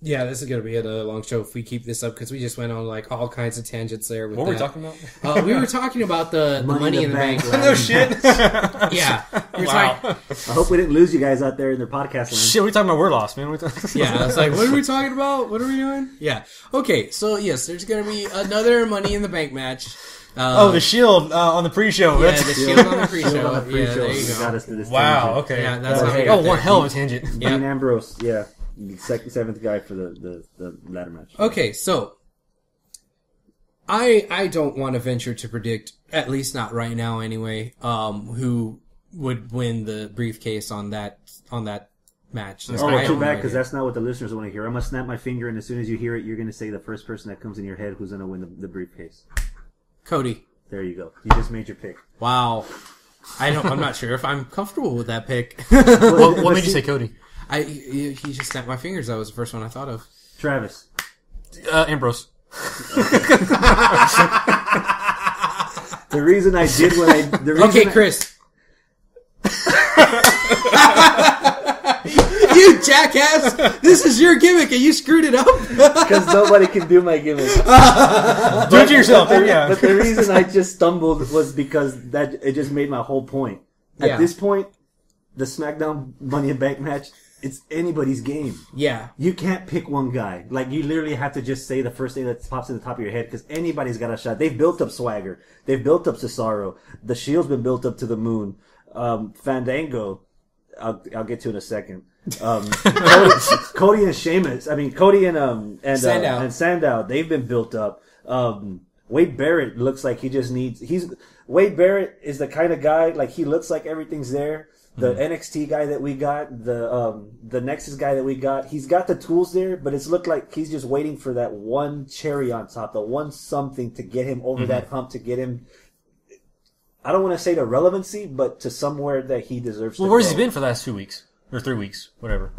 yeah, this is gonna be a long show if we keep this up because we just went on like all kinds of tangents there. With What were we that. talking about? We were talking about the money in the bank. No shit. Yeah, we were Wow. talking- I hope we didn't lose you guys out there in their podcast land. Shit, we're talking about word loss, man. yeah. I was like, what are we talking about? What are we doing? Yeah. Okay, so yes, there's gonna be another Money in the Bank match. the Shield on the pre-show. Yeah, That's- the Shield on the pre-show. Shield on the pre-show. Yeah, there you got go. us to this wow. tangent. Okay. Yeah, that's how we oh, got one there. hell of a tangent. Yeah. Dean Ambrose, yeah. The seventh guy for the ladder match. Okay, so I don't want to venture to predict, at least not right now anyway, who would win the briefcase on that match. Oh, I too have bad, no because idea. that's not what the listeners want to hear. I'm going to snap my finger, and as soon as you hear it, you're going to say the first person that comes in your head who's going to win the briefcase. Cody. There you go. You just made your pick. Wow. I'm not sure if I'm comfortable with that pick. What made you say Cody? He just snapped my fingers. That was the first one I thought of. Travis. Ambrose. The reason I did what I... The reason Okay, Chris. You jackass! This is your gimmick and you screwed it up. Because nobody can do my gimmick. Do it to yourself. Yeah. But the reason I just stumbled was because it just made my whole point. At Yeah. this point, the SmackDown Money in Bank match, it's anybody's game. Yeah. You can't pick one guy. Like, you literally have to just say the first thing that pops in the top of your head because anybody's got a shot. They've built up Swagger. They've built up Cesaro. The Shield's been built up to the moon. Fandango, I'll get to in a second. Cody and Sheamus. I mean, Cody and Sandow. They've been built up. Wade Barrett looks like he just needs. Wade Barrett is the kind of guy like he looks like everything's there. The NXT guy that we got, the Nexus guy that we got, he's got the tools there, but it's looked like he's just waiting for that one cherry on top, the one something to get him over that hump, to get him. I don't want to say to relevancy, but to somewhere that he deserves to Well, where's go. he been for the last 2 weeks? Or 3 weeks? Whatever.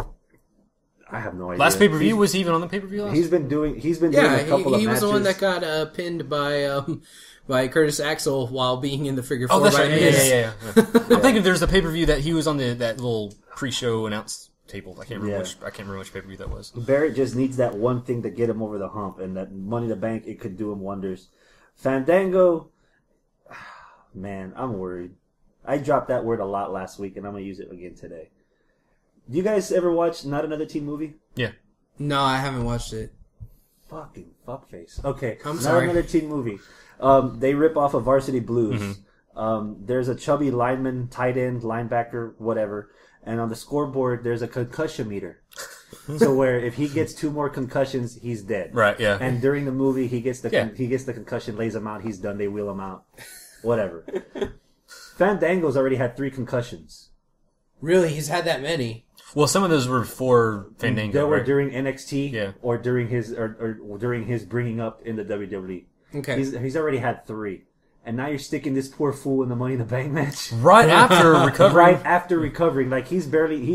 I have no idea. Last pay-per-view? Was he even on the pay-per-view last? He's been doing a Yeah, couple of he was matches. the one that got pinned by Curtis Axel while being in the figure Oh, four that's by right. Miz. Yeah. I'm thinking there's a pay-per-view that he was on that little pre-show announce table. I can't remember which pay-per-view that was. Barrett just needs that one thing to get him over the hump, and that Money in the Bank, it could do him wonders. Fandango, man, I'm worried. I dropped that word a lot last week, and I'm going to use it again today. Do you guys ever watch Not Another Teen Movie? Yeah. No, I haven't watched it. Fucking fuckface. Okay, I'm Not sorry. Another Teen Movie. They rip off of Varsity Blues. There's a chubby lineman, tight end, linebacker, whatever, and on the scoreboard there's a concussion meter. So where if he gets 2 more concussions, he's dead. Right, yeah. And during the movie, he gets the Yeah. concussion, lays him out, he's done. They wheel him out, whatever. Fandango's already had 3 concussions. Really, he's had that many. Well, some of those were for Fandango, They were right? during NXT, Yeah. or during his bringing up in the WWE. Okay. He's already had 3, and now you're sticking this poor fool in the Money in the Bank match. Right after recovering. Right after recovering, like he's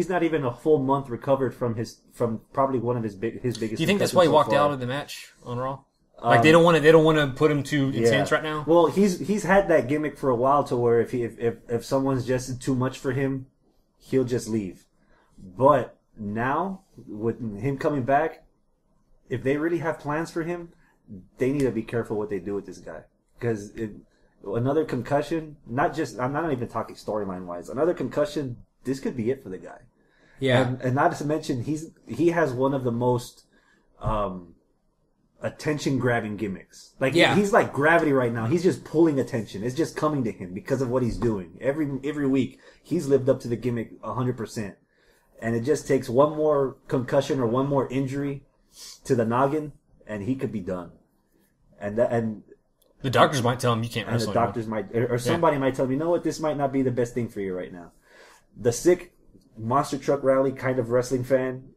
not even a full month recovered from probably one of his biggest. Do you think that's why he walked out of the match on Raw? Like they don't want to put him too intense right now. Well, he's had that gimmick for a while to where if someone's just too much for him, he'll just leave. But now with him coming back, if they really have plans for him, they need to be careful what they do with this guy, because another concussion, I'm not even talking storyline wise, another concussion, this could be it for the guy. Yeah. And not to mention he has one of the most attention grabbing gimmicks. Like he's like gravity right now. He's just pulling attention. It's just coming to him because of what he's doing. Every week he's lived up to the gimmick 100%. And it just takes one more concussion or one more injury to the noggin, and he could be done. And The doctors might tell him you can't the wrestle doctors might, or somebody might tell me, you know what, this might not be the best thing for you right now. The sick monster truck rally kind of wrestling fan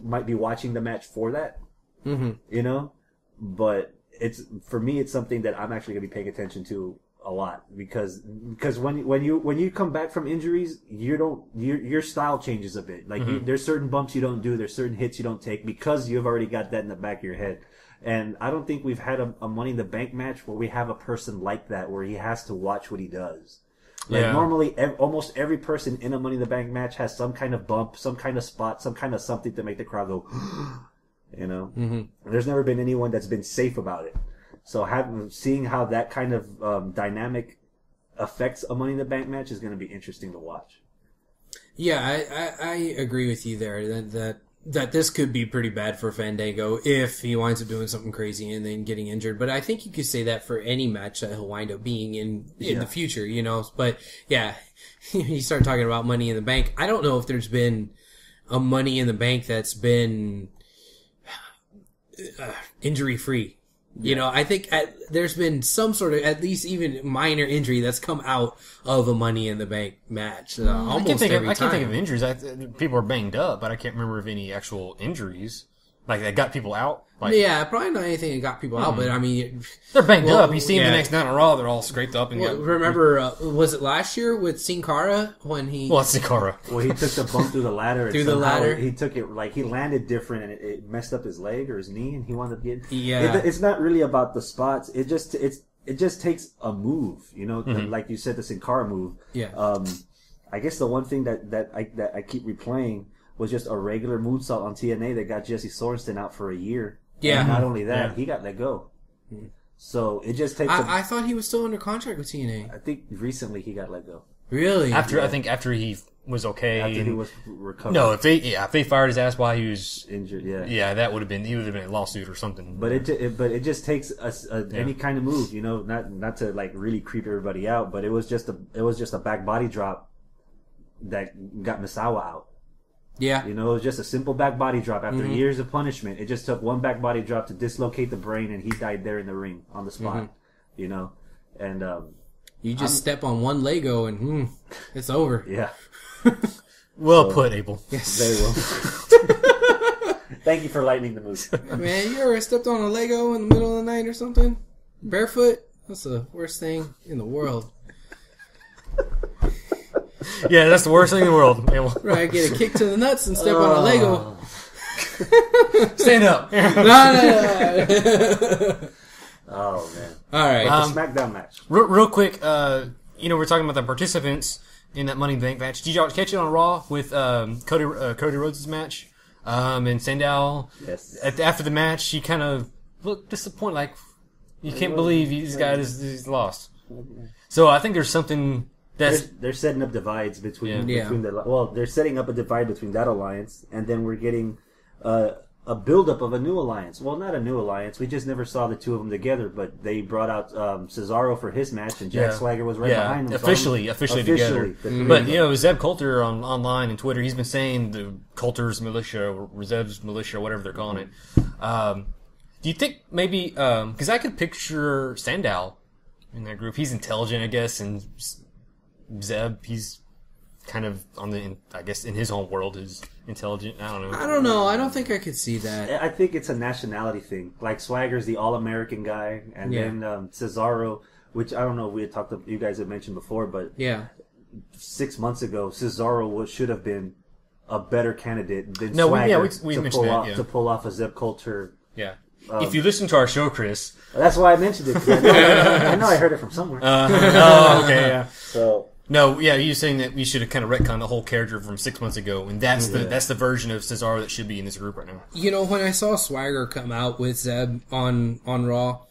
might be watching the match for that, you know. But for me, it's something that I'm actually gonna be paying attention to a lot, because when you come back from injuries, your style changes a bit. Like there's certain bumps you don't do, there's certain hits you don't take, because you've already got that in the back of your head. And I don't think we've had a Money in the Bank match where we have a person like that, where he has to watch what he does. Like normally, almost every person in a Money in the Bank match has some kind of bump, some kind of spot, some kind of something to make the crowd go, you know? Mm-hmm. There's never been anyone that's been safe about it. So seeing how that kind of dynamic affects a Money in the Bank match is going to be interesting to watch. Yeah, I agree with you there that this could be pretty bad for Fandango if he winds up doing something crazy and then getting injured. But I think you could say that for any match that he'll wind up being in the future, you know. But yeah, you start talking about Money in the Bank. I don't know if there's been a Money in the Bank that's been injury free. You know, I think there's been some sort of, at least even minor injury that's come out of a Money in the Bank match. Almost every time. I can't think of injuries. People are banged up, but I can't remember of any actual injuries. Like, that got people out? Like, yeah, probably not anything that got people out, but I mean... They're banged up. You see them the next night on Raw, they're all scraped up and remember, was it last year with Sin Cara when he... Well, it's Sin Cara. Well, he took the bump through the ladder. Through the ladder? He took it, like, he landed different and it messed up his leg or his knee and he wound up getting... Yeah. It's not really about the spots. It just takes a move, you know? Like you said, the Sin Cara move. Yeah. I guess the one thing that I keep replaying was just a regular moonsault on TNA that got Jesse Sorensen out for a year. Yeah. And not only that, he got let go. So it just takes. I thought he was still under contract with TNA. I think recently he got let go. Really? I think after he was okay. After he was recovered. No, if they fired his ass while he was injured, he would have been a lawsuit or something. But it just takes any kind of move, you know, not to like really creep everybody out, but it was just a back body drop that got Misawa out. Yeah. You know, it was just a simple back body drop after years of punishment. It just took one back body drop to dislocate the brain, and he died there in the ring on the spot. You know, and you just step on one Lego and it's over. Yeah. Well put, Abel. Yes. Very well. Thank you for lightening the mood. Man, you ever stepped on a Lego in the middle of the night or something? Barefoot? That's the worst thing in the world. Yeah, that's the worst thing in the world. Right, get a kick to the nuts and step on a Lego. Stand up. Oh, man. All right. The SmackDown match. Real quick, we're talking about the participants in that Money in the Bank match. Did y'all catch it on Raw with Cody Rhodes' match? And Sandow, yes. After the match, she kind of looked disappointed, like, you can't believe this guy is lost. So I think there's something... They're setting up divides between they're setting up a divide between that alliance, and then we're getting a buildup of a new alliance. Well, not a new alliance. We just never saw the two of them together, but they brought out Cesaro for his match, and Jack Swagger was right behind him. Officially together. But, Zeb Coulter online and Twitter, he's been saying the Coulter's militia, or Zeb's militia, whatever they're calling it. Do you think maybe... because I could picture Sandow in that group. He's intelligent, I guess, and... Zeb, he's kind of in his own world is intelligent. I don't know. I don't think I could see that. I think it's a nationality thing. Like Swagger's the all-American guy, and then Cesaro, which I don't know if we had talked to, you guys had mentioned before, but 6 months ago, Cesaro should have been a better candidate than Swagger to pull off a Zeb Coulter. Yeah. If you listen to our show, Chris. That's why I mentioned it. 'Cause I know I heard it from somewhere. Okay, yeah. So... No, yeah, he was saying that we should have kind of retconned the whole character from 6 months ago, and that's the version of Cesaro that should be in this group right now. You know, when I saw Swagger come out with Zeb on Raw,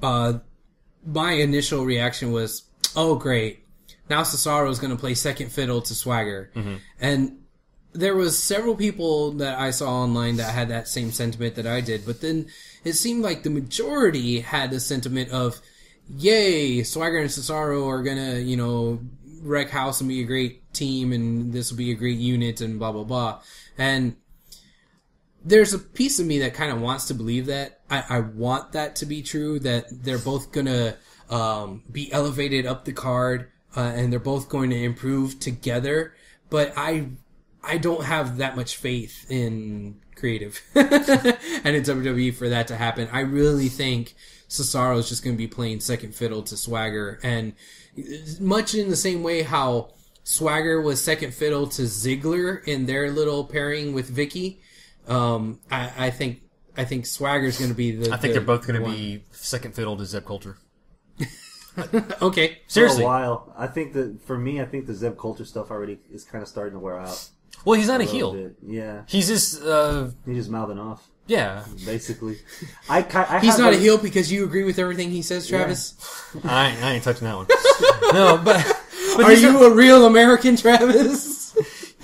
my initial reaction was, oh, great. Now Cesaro is going to play second fiddle to Swagger. Mm-hmm. And there was several people that I saw online that had that same sentiment that I did, but then it seemed like the majority had the sentiment of, yay, Swagger and Cesaro are going to, wreck house and be a great team, and this will be a great unit, and blah blah blah. And there's a piece of me that kind of wants to believe that. I want that to be true, that they're both gonna be elevated up the card, and they're both going to improve together. But I don't have that much faith in creative and in WWE for that to happen. I really think Cesaro is just going to be playing second fiddle to Swagger, and much in the same way how Swagger was second fiddle to Ziggler in their little pairing with Vicky. I think I think Swagger's going to be the. I think the they're both going to one. be second fiddle to Zeb Coulter. Okay. Seriously. For a while. I think that, for me, I think the Zeb Coulter stuff already is kind of starting to wear out. Well, he's not a little heel. bit. Yeah. He's just, He's just mouthing off, yeah. basically. He's not a heel because you agree with everything he says, Travis. I ain't touching that one. No, but Are you a real American, Travis?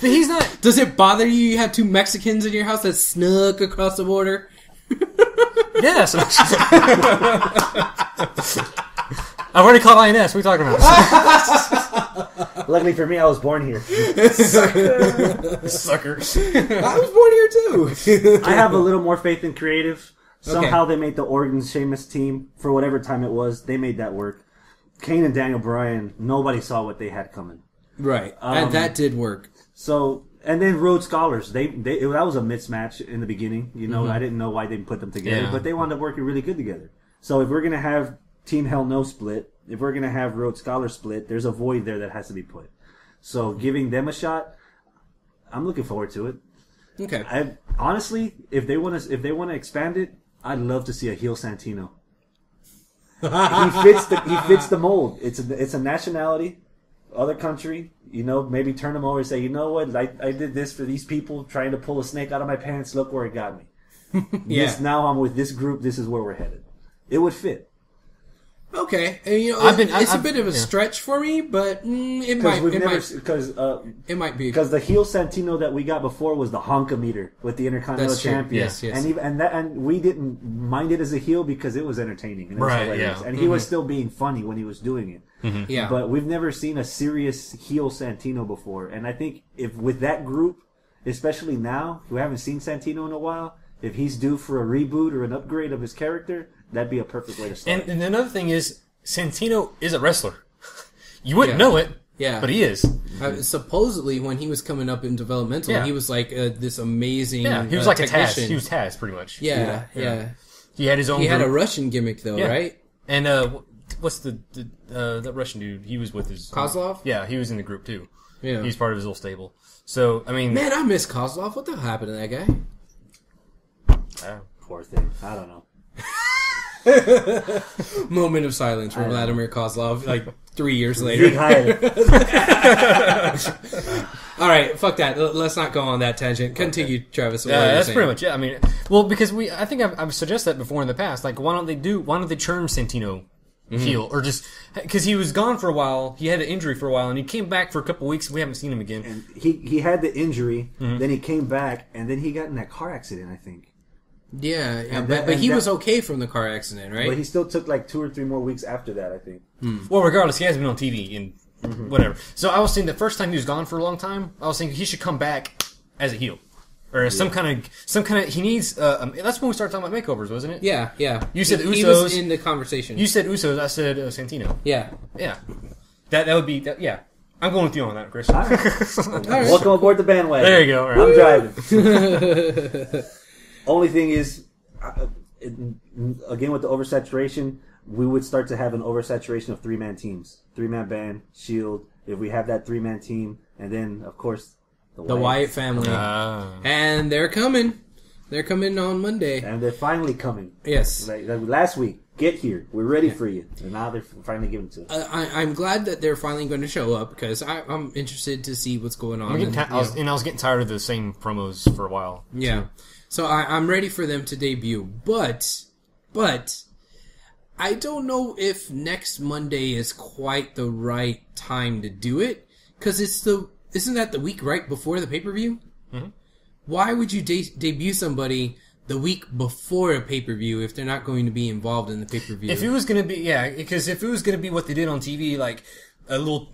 but he's not. Does it bother you have two Mexicans in your house that snuck across the border? Yeah, so I've already called INS. What are you talking about? Luckily for me, I was born here. Sucker. I was born here too. I have a little more faith in creative. Somehow they made the Orton Sheamus team, for whatever time it was, they made that work. Kane and Daniel Bryan, nobody saw what they had coming. Right, and that did work. So, and then Rhodes Scholars, that was a mismatch in the beginning. You know, I didn't know why they put them together, Yeah. but they wound up working really good together. So if we're going to have Team Hell No split, if we're going to have Rhodes Scholars split, there's a void there that has to be put. So giving them a shot, I'm looking forward to it. Okay. Honestly, if they want to expand it, I'd love to see a heel Santino. He fits the mold. It's a nationality, other country. You know, maybe turn him over and say, you know what, I did this for these people, trying to pull a snake out of my pants. Look where it got me. Yeah. Now I'm with this group. This is where we're headed. It would fit. Okay. And, you know, it's a bit of a stretch for me, but it might be. Because the heel Santino that we got before was the honka-meter with the Intercontinental That's true. Champion. Yes. And we didn't mind it as a heel because it was entertaining and it was Right, hilarious. yeah. And he was still being funny when he was doing it. Yeah. But we've never seen a serious heel Santino before. And I think if with that group, especially now, who haven't seen Santino in a while, if he's due for a reboot or an upgrade of his character, that'd be a perfect way to start. And another thing is, Santino is a wrestler. You wouldn't know it, but he is. Supposedly, when he was coming up in developmental, he was like this amazing. Yeah, he was like technician. a Taz. He was Taz, pretty much. Yeah. He had his own. He had a group. Russian gimmick though, right? And what's the that Russian dude? He was with his Kozlov? Yeah, he was in the group too. Yeah. He's part of his little stable. So I mean, Man, I miss Kozlov. What the hell happened to that guy? Poor thing. I don't know. Moment of silence for Vladimir Kozlov, like 3 years Big later. hire. All right, fuck that. Let's not go on that tangent. Continue, Travis. yeah, that's pretty much it. I mean, well, because I think I've suggested that before in the past. Like, why don't they turn Santino heel, or just because he was gone for a while, he had an injury for a while, and he came back for a couple weeks. We haven't seen him again. And he had the injury, then he came back, and then he got in that car accident, I think. Yeah, but he was okay from the car accident, right? But he still took like 2 or 3 more weeks after that, I think. Well, regardless, he hasn't been on TV and whatever. So I was thinking the first time he was gone for a long time, I was thinking he should come back as a heel. Or some kind of, he needs, that's when we started talking about makeovers, wasn't it? Yeah. You said he Usos. was in the conversation. You said Usos, I said Santino. Yeah. Yeah. That would be, yeah. I'm going with you on that, Chris. All right. Welcome aboard the bandwagon. There you go. Right. I'm driving. Only thing is, again with the oversaturation, we would start to have an oversaturation of 3-man teams. 3-man band, Shield. If we have that 3-man team, and then, of course, the Wyatt family. And they're coming. They're coming on Monday. And they're finally coming. Yes. Like last week, get here. We're ready for you. And now they're finally giving it to us. I'm glad that they're finally going to show up because I'm interested to see what's going on. I was getting tired of the same promos for a while. Yeah. So I'm ready for them to debut. But I don't know if next Monday is quite the right time to do it because isn't that the week right before the pay-per-view? Mm-hmm. Why would you debut somebody the week before a pay-per-view if they're not going to be involved in the pay-per-view? If it was going to be, because if it was going to be what they did on TV, like a little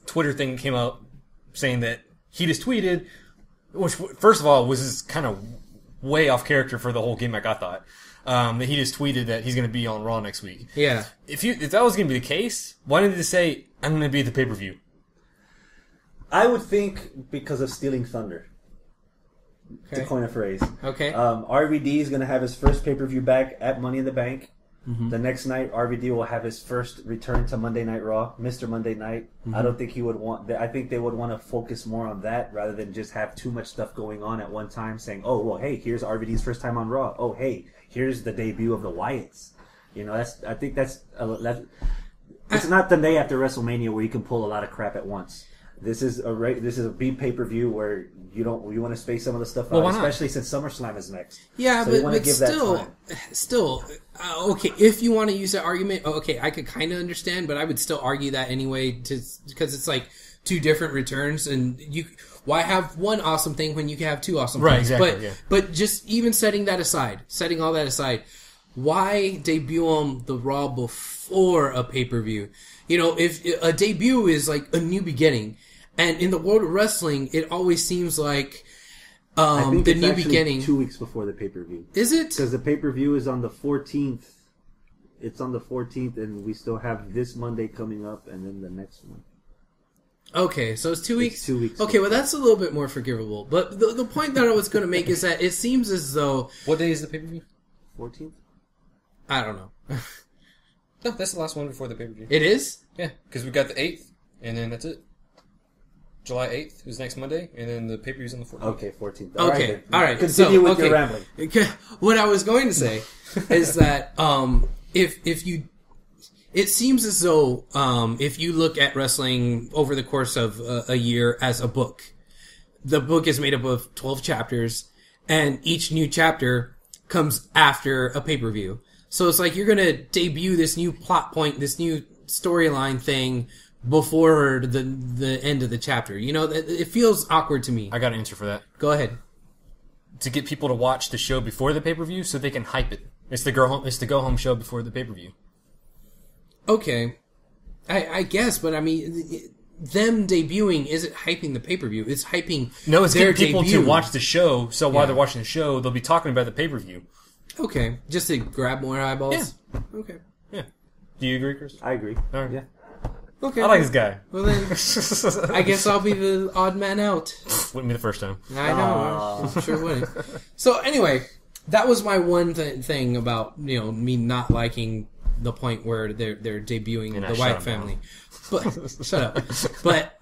Twitter thing came out saying that he just tweeted, which first of all was kind of way off character for the whole gimmick, I thought. That he just tweeted that he's going to be on Raw next week. Yeah. If that was going to be the case, why didn't they say, I'm going to be at the pay-per-view? I would think because of stealing thunder. Okay. To coin a phrase. Okay. RVD is going to have his first pay-per-view back at Money in the Bank. The next night, RVD will have his first return to Monday Night Raw, Mr. Monday Night. I don't think he would want. I think they would want to focus more on that rather than just have too much stuff going on at one time. Saying, "Oh, well, hey, here's RVD's first time on Raw. Oh, hey, here's the debut of the Wyatts." You know, I think that's it's not the day after WrestleMania where you can pull a lot of crap at once. This is a big pay-per-view where you want to space some of the stuff out, especially since SummerSlam is next. Yeah, so but still, okay, if you want to use that argument, okay, I could kind of understand, but I would still argue that anyway, because it's like two different returns, and why have one awesome thing when you can have two awesome things? Exactly. But just even setting all that aside, why debut the Raw before a pay-per-view? You know, if a debut is like a new beginning. And in the world of wrestling, it always seems like I think the it's new actually beginning. 2 weeks before the pay-per-view. Is it? Because the pay-per-view is on the 14th. It's on the 14th, and we still have this Monday coming up, and then the next one. Okay, so it's 2 weeks? It's 2 weeks. Okay, well, that's a little bit more forgivable. But the point that I was going to make is that it seems as though... What day is the pay-per-view? 14th? I don't know. No, that's the last one before the pay-per-view. It is? Yeah, because we got the 8th, and then that's it. July 8th is next Monday, and then the pay-per-view's on the 14th. Okay, 14th. Okay, all right. Continue with your rambling. What I was going to say is that if you... It seems as though if you look at wrestling over the course of a year as a book, the book is made up of 12 chapters, and each new chapter comes after a pay-per-view. So it's like you're going to debut this new plot point, this new storyline thing before the end of the chapter. You know, it feels awkward to me. I got an answer for that. Go ahead. To get people to watch the show before the pay-per-view so they can hype it. It's the go-home show before the pay-per-view. Okay. I guess, but I mean, them debuting isn't hyping the pay-per-view. It's hyping No, it's their getting people debut. to watch the show, so while they're watching the show, they'll be talking about the pay-per-view. Okay. Just to grab more eyeballs? Yeah. Okay. Yeah. Do you agree, Chris? I agree. All right. Yeah. Okay. I like this guy. Well then, I guess I'll be the odd man out. Wouldn't be the first time. I know. I sure wouldn't. So anyway, that was my one thing about, you know, me not liking the point where they're debuting the Wyatt family. But shut up. But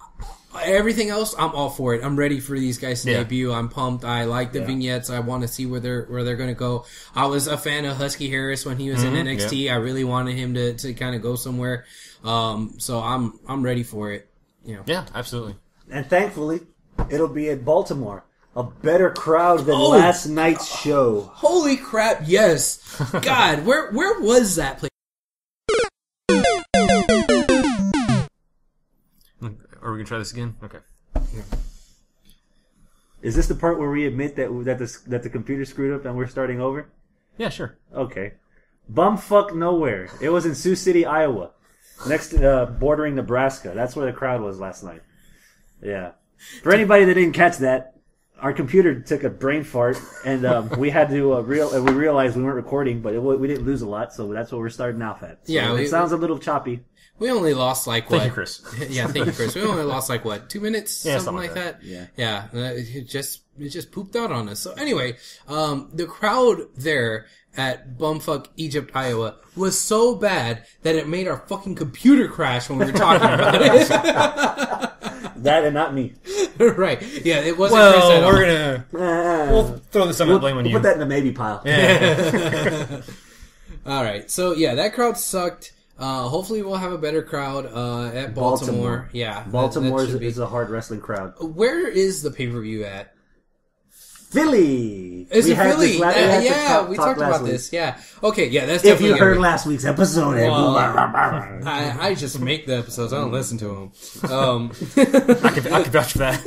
everything else, I'm all for it. I'm ready for these guys to debut. I'm pumped. I like the vignettes. I want to see where they're going to go. I was a fan of Husky Harris when he was in NXT. Yeah. I really wanted him to kind of go somewhere. So I'm ready for it. You know. Yeah, absolutely. And thankfully, it'll be at Baltimore. A better crowd than last night's show. Holy crap! Yes. God, where was that place? Are we gonna try this again? Okay. Is this the part where we admit that the computer screwed up and we're starting over? Yeah, sure. Okay. Bumfuck nowhere. It was in Sioux City, Iowa, next bordering Nebraska. That's where the crowd was last night. Yeah. For anybody that didn't catch that, our computer took a brain fart, and we had to we realized we weren't recording, but we didn't lose a lot, so that's what we're starting off at. So Yeah, it sounds a little choppy. We only lost like Thank you, Chris. Yeah, thank you, Chris. We only lost like 2 minutes, Yeah, something like that. Yeah. It just pooped out on us. So anyway, the crowd there at Bumfuck Egypt, Iowa, was so bad that it made our fucking computer crash when we were talking about it. That and not me. Right? Yeah, it wasn't. Chris at all. We're gonna we'll throw this on blame on you. Put that in the maybe pile. Yeah. All right. So yeah, that crowd sucked. Hopefully we'll have a better crowd at Baltimore. Yeah, Baltimore that should be- is a hard wrestling crowd. Where is the pay-per-view at? Philly. Is We it had Philly? this la- We talk talked last about week. this. Yeah. Okay. Yeah, that's If definitely. you heard every- last week's episode, Well, I just make the episodes. I don't listen to them. I can vouch for that.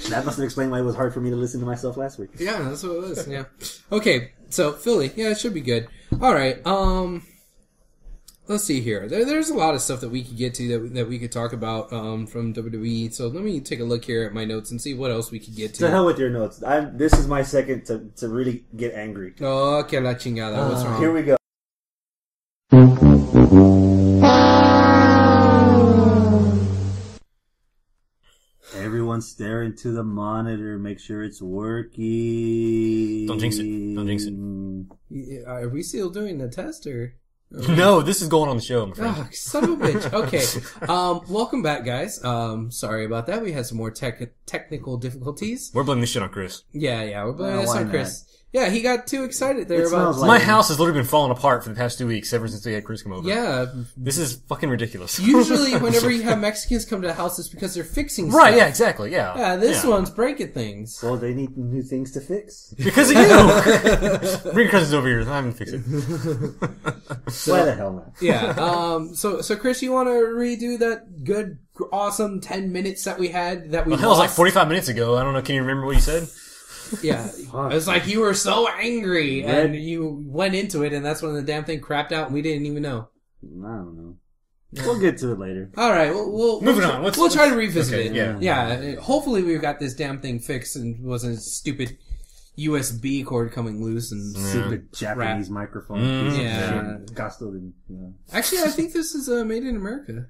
that must explain why it was hard for me to listen to myself last week. Yeah, that's what it was. Yeah. Okay. So Philly. Yeah, it should be good. All right. Let's see here. There's a lot of stuff that we could get to that we could talk about from WWE. So let me take a look here at my notes and see what else we could get to. To hell with your notes. This is my second to really get angry. Oh, que la chingada. What's wrong? Here we go. Everyone stare into the monitor. Make sure it's working. Don't jinx it. Don't jinx it. Are we still doing the test or? No, this is going on the show, my friend. Oh, son of a bitch. Okay. Welcome back, guys. Sorry about that. We had some more technical difficulties. We're blaming this shit on Chris. Yeah, we're blaming this why on Chris. Yeah, he got too excited there It about. smells like- My house has literally been falling apart for the past 2 weeks ever since we had Chris come over. Yeah. This is fucking ridiculous. Usually, whenever you have Mexicans come to the house, it's because they're fixing stuff. Right, yeah, exactly, yeah. Yeah, this Yeah. one's breaking things. Well, they need new things to fix. Because of you! Bring Chris over here, I'm gonna fix it. Why the hell not? Yeah. So Chris, you want to redo that good, awesome 10 minutes that we had that we Well, hell, it was like lost? 45 minutes ago. I don't know, can you remember what you said? Yeah. It's like you were so angry and you went into it and that's when the damn thing crapped out and we didn't even know. I don't know. We'll get to it later. All right, we'll Moving on. We'll try to revisit okay, it. yeah. Yeah. Hopefully we've got this damn thing fixed and wasn't a stupid USB cord coming loose and Stupid Japanese microphone. Mm. piece of Yeah. shit. Gusto didn't, Actually, I think this is made in America.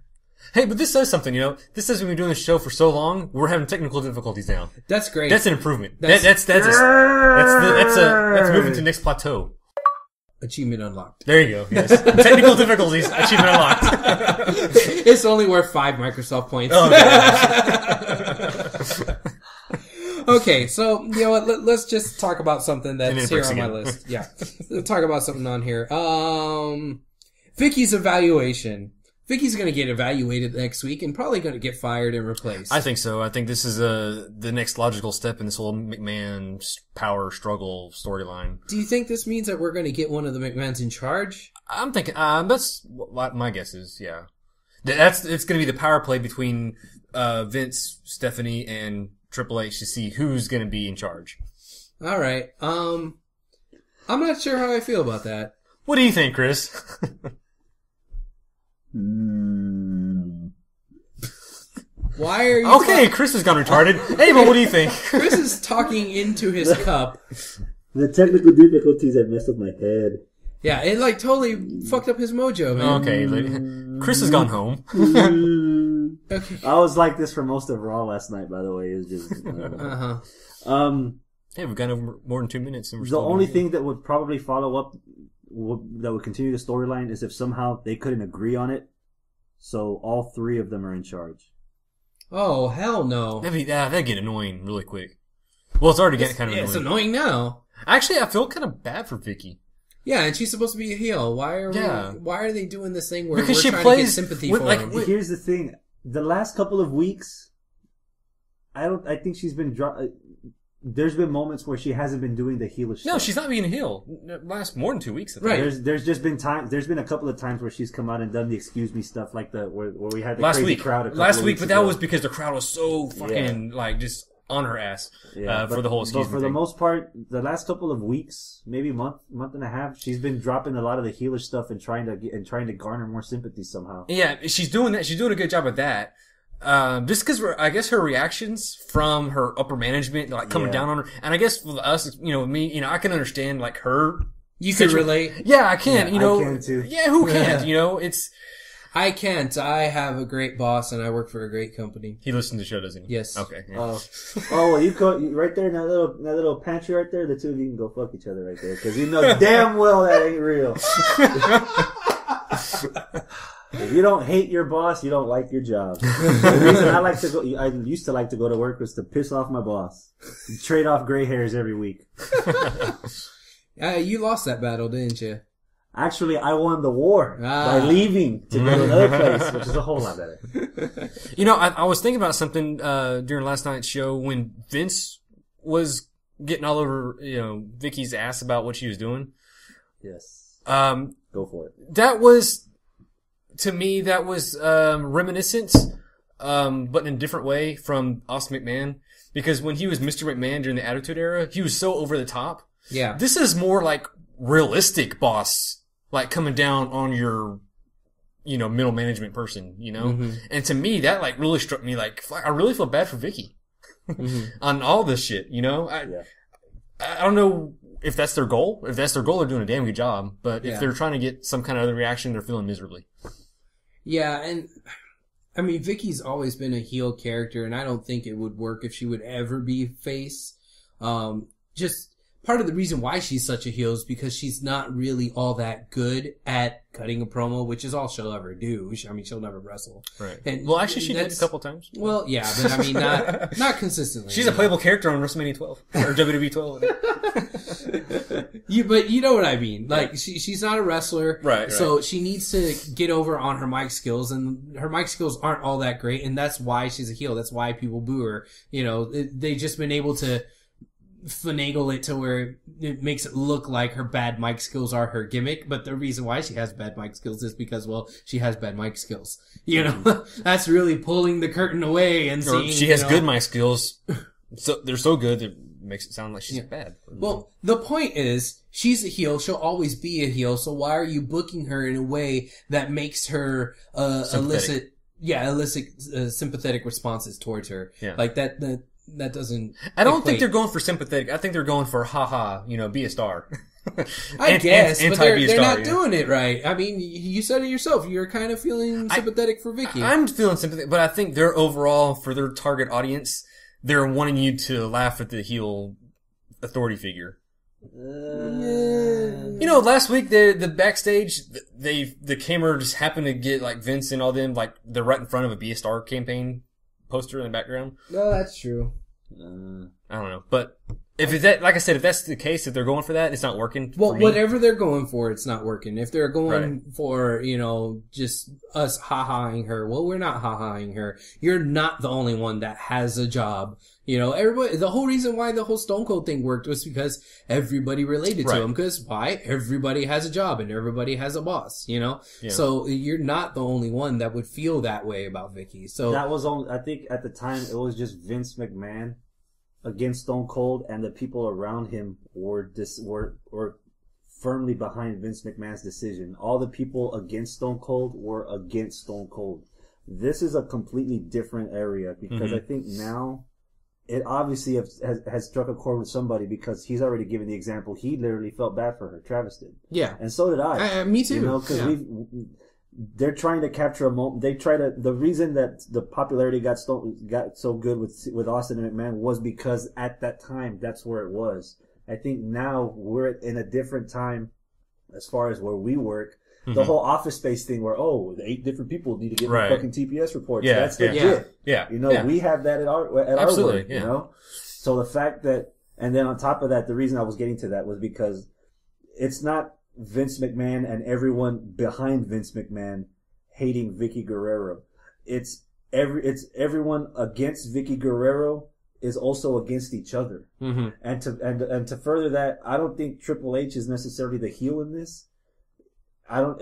Hey, but this says something, you know? This says we've been doing this show for so long, we're having technical difficulties now. That's great. That's an improvement. That's- That's moving to the next plateau. Achievement unlocked. There you go. Yes. Technical difficulties. Achievement unlocked. It's only worth 5 Microsoft points. Oh, Okay, so you know what? Let's just talk about something And then that's it here breaks on my again. list. Yeah, let's talk about something on here. Vicky's evaluation. Vicky's going to get evaluated next week and probably going to get fired and replaced. I think so. I think this is the next logical step in this whole McMahon power struggle storyline. Do you think this means that we're going to get one of the McMahons in charge? I'm thinking, that's what my guess is, yeah. It's gonna be the power play between, Vince, Stephanie, and Triple H to see who's gonna be in charge. All right. I'm not sure how I feel about that. What do you think, Chris? Why are you Okay, Chris has gone retarded. Hey, but what do you think? Chris is talking into his cup. The technical difficulties have messed up my head. Yeah, it like totally fucked up his mojo, man. Okay, Chris has gone home. Okay. I was like this for most of Raw last night, by the way. It was just, I don't know. Uh-huh. Hey, we've gone over more than 2 minutes. And we're The still only going. thing that would probably follow up, that would continue the storyline, is if somehow they couldn't agree on it, so all 3 of them are in charge. Oh, hell no. That'd get annoying really quick. Well, it's already getting kind of It's annoying. annoying now. Actually, I feel kind of bad for Vicky. Yeah, and she's supposed to be a heel. Why are they doing this thing where Because we're she trying plays to get sympathy with, for like, him? with- Here's the thing: the last couple of weeks, I think she's been. There's been moments where she hasn't been doing the heelish stuff. No, she's not being a heel. It lasts more than 2 weeks. I think. Right. There's just been times. There's been a couple of times where she's come out and done the excuse me stuff, like where we had the Last crazy week. crowd. A couple Last of week, weeks but that ago. was because the crowd was so fucking like just on her ass for the whole excuse But me for the thing. most part, the last couple of weeks, maybe month and a half, she's been dropping a lot of the heelish stuff and trying to garner more sympathy somehow. Yeah, she's doing that. She's doing a good job at that. Just because I guess her reactions from her upper management, like coming Yeah. down on her, and I guess with us, me, I can understand like her. You could relate. Yeah, I can. Yeah, I can too. Yeah, who can't? It's I can't. I have a great boss and I work for a great company. he listens to the show, doesn't he? Yes. Okay. Yeah. Oh, well, right there in that little pantry right there. The two of you can go fuck each other right there because you know damn well that ain't real. If you don't hate your boss, you don't like your job. The reason I used to like to go to work was to piss off my boss, trade off gray hairs every week. You lost that battle, didn't you? Actually, I won the war Ah. by leaving to go to another place, which is a whole lot better. I was thinking about something during last night's show when Vince was getting all over Vicky's ass about what she was doing. Yes, Go for it. That was, to me, reminiscent, but in a different way from Austin McMahon. Because when he was Mr. McMahon during the Attitude Era, he was so over the top. Yeah. This is more like realistic boss, like coming down on your, middle management person, Mm-hmm. And to me, that like really struck me like, I really feel bad for Vicky on all this shit, I don't know if that's their goal. If that's their goal, they're doing a damn good job. But if they're trying to get some kind of other reaction, they're feeling miserably. Yeah, and I mean, Vicky's always been a heel character, and I don't think it would work if she would ever be face. Just part of the reason why she's such a heel is because she's not really all that good at cutting a promo, which is all she'll ever do. I mean, she'll never wrestle. Right. And Well, actually, she did a couple times. Well, yeah, but I mean, not consistently. She's a playable character on WrestleMania 12 or WWE 12. But you know what I mean. Like, she's not a wrestler. Right. So she needs to get over on her mic skills, and her mic skills aren't all that great, and that's why she's a heel. That's why people boo her. You know, they've just been able to finagle it to where it makes it look like her bad mic skills are her gimmick, but the reason why she has bad mic skills is because, well, she has bad mic skills. You know, that's really pulling the curtain away and Or seeing, she has you know, good mic skills. So they're so good it makes it sound like she's bad. Well, the point is, she's a heel. She'll always be a heel. So why are you booking her in a way that makes her elicit sympathetic responses towards her? Yeah. Like that doesn't. I don't think equate. they're going for sympathetic. I think they're going for haha, be a star. I guess, but they're Anti-be-a-star, not yeah. doing it right. I mean, you said it yourself. You're kind of feeling sympathetic for Vicky. I'm feeling sympathetic, but I think they're overall, for their target audience, they're wanting you to laugh at the heel authority figure. Last week the backstage, the camera just happened to get like Vince and all them, like they're right in front of a Be a Star campaign poster in the background. No, that's true. I don't know, but if that's the case, if they're going for that, it's not working. Well, for me. whatever they're going for, it's not working. If they're going Right. for, just us ha-haing her, well, we're not ha-haing her. You're not the only one that has a job. Everybody, the whole reason why the whole Stone Cold thing worked was because everybody related to Right. him. Because why? Everybody has a job and everybody has a boss, Yeah. So you're not the only one that would feel that way about Vicky. So That was only, I think at the time it was just Vince McMahon against Stone Cold, and the people around him were firmly behind Vince McMahon's decision. All the people against Stone Cold were against Stone Cold. This is a completely different area because I think now it obviously has struck a chord with somebody because he's already given the example. He literally felt bad for her. Travis did. yeah. And so did I. Me too. Because Yeah. they're trying to capture a moment. The reason that the popularity got so good with Austin and McMahon was because at that time, that's where it was. I think now we're in a different time as far as where we work. The whole Office Space thing where, 8 different people need to get Right. their fucking TPS reports. Yeah, That's yeah. legit. Yeah. We have that at our Absolutely, work, yeah. So the fact that, and then on top of that, the reason I was getting to that was because it's not Vince McMahon and everyone behind Vince McMahon hating Vicky Guerrero. It's everyone against Vicky Guerrero is also against each other. Mm-hmm. And to further that, I don't think Triple H is necessarily the heel in this. I'm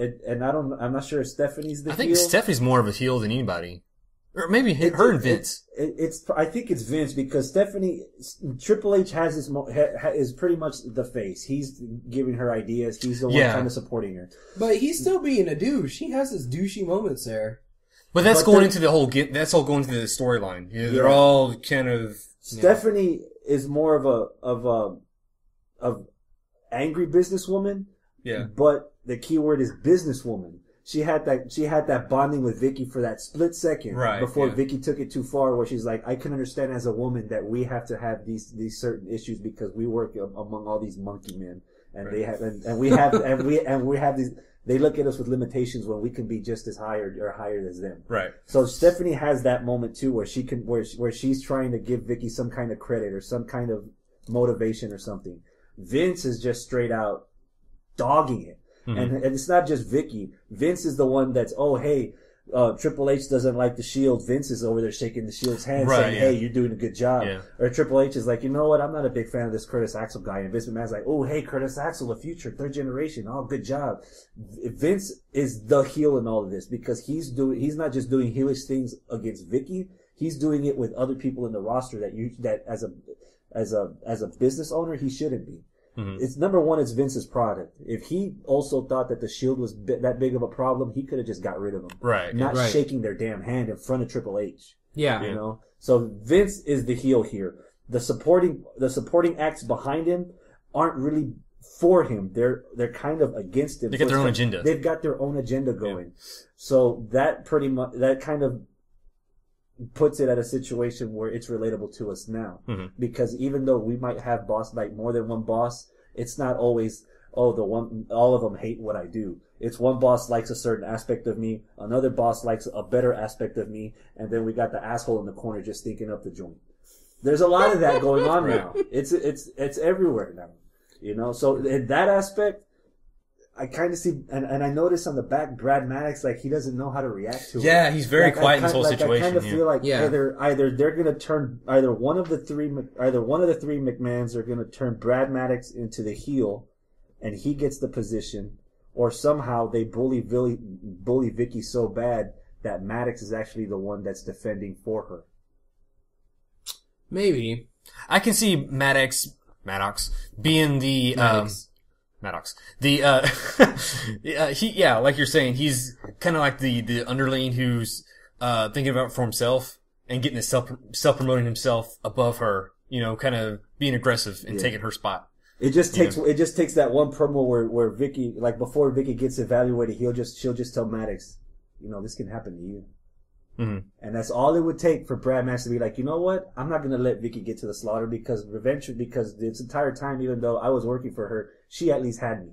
not sure if Stephanie's the I heel. think Stephanie's more of a heel than anybody. Or maybe her and Vince. I think it's Vince because Triple H has is pretty much the face. He's giving her ideas. He's the one Yeah. kind of supporting her. But he's still being a douche. He has his douchey moments there. But that's But going they're- into the whole. That's all going into the storyline. They're Yeah. all kind of. Stephanie is more of angry businesswoman. Yeah. But the key word is businesswoman. She had that bonding with Vicky for that split second Right, before yeah. Vicky took it too far, where she's like, I can understand as a woman that we have to have these certain issues because we work among all these monkey men, and they have and we have and we have these. They look at us with limitations when we can be just as high or higher as them. Right. So Stephanie has that moment too, where she can where she's trying to give Vicky some kind of credit or some kind of motivation or something. Vince is just straight out dogging it. And it's not just Vicky. Vince is the one that's, Triple H doesn't like the Shield. Vince is over there shaking the Shield's hand Right, saying, yeah. hey, you're doing a good job. Yeah. Or Triple H is like, you know what, I'm not a big fan of this Curtis Axel guy. And Vince McMahon's like, oh, hey, Curtis Axel, the future, 3rd generation. Oh, good job. Vince is the heel in all of this because he's not just doing heelish things against Vicky. He's doing it with other people in the roster that as a business owner, he shouldn't be. It's number one, it's Vince's product. If he also thought that the Shield was that big of a problem, he could have just got rid of them. Right. Not Right. shaking their damn hand in front of Triple H. Yeah. You know? So Vince is the heel here. The supporting acts behind him aren't really for him. They're kind of against him. They got their own agenda. They've got their own agenda going. So that pretty much, that kind of puts it at a situation where it's relatable to us now. Because even though we might have more than one boss, it's not always, all of them hate what I do. It's one boss likes a certain aspect of me, another boss likes a better aspect of me, and then we got the asshole in the corner just thinking up the joint. There's a lot of that going on now. It's everywhere now. So in that aspect, I kind of see, and I notice on the back, Brad Maddox, he doesn't know how to react to it. Yeah, he's very quiet in this whole situation. I kind of feel like either they're going to turn, either one of the three McMahons are going to turn Brad Maddox into the heel, and he gets the position, or somehow they bully Vicky so bad that Maddox is actually the one that's defending for her. Maybe. I can see Maddox being the Maddox. The like you're saying, he's kind of like the underling who's thinking about it for himself and getting self promoting himself above her. Kind of being aggressive and taking her spot. It just takes that one promo where Vicky, before Vicky gets evaluated, she'll just tell Maddox, this can happen to you. Mm-hmm. And that's all it would take for Brad Maddox to be like, you know what? I'm not going to let Vicky get to the slaughter because this entire time, even though I was working for her, she at least had me.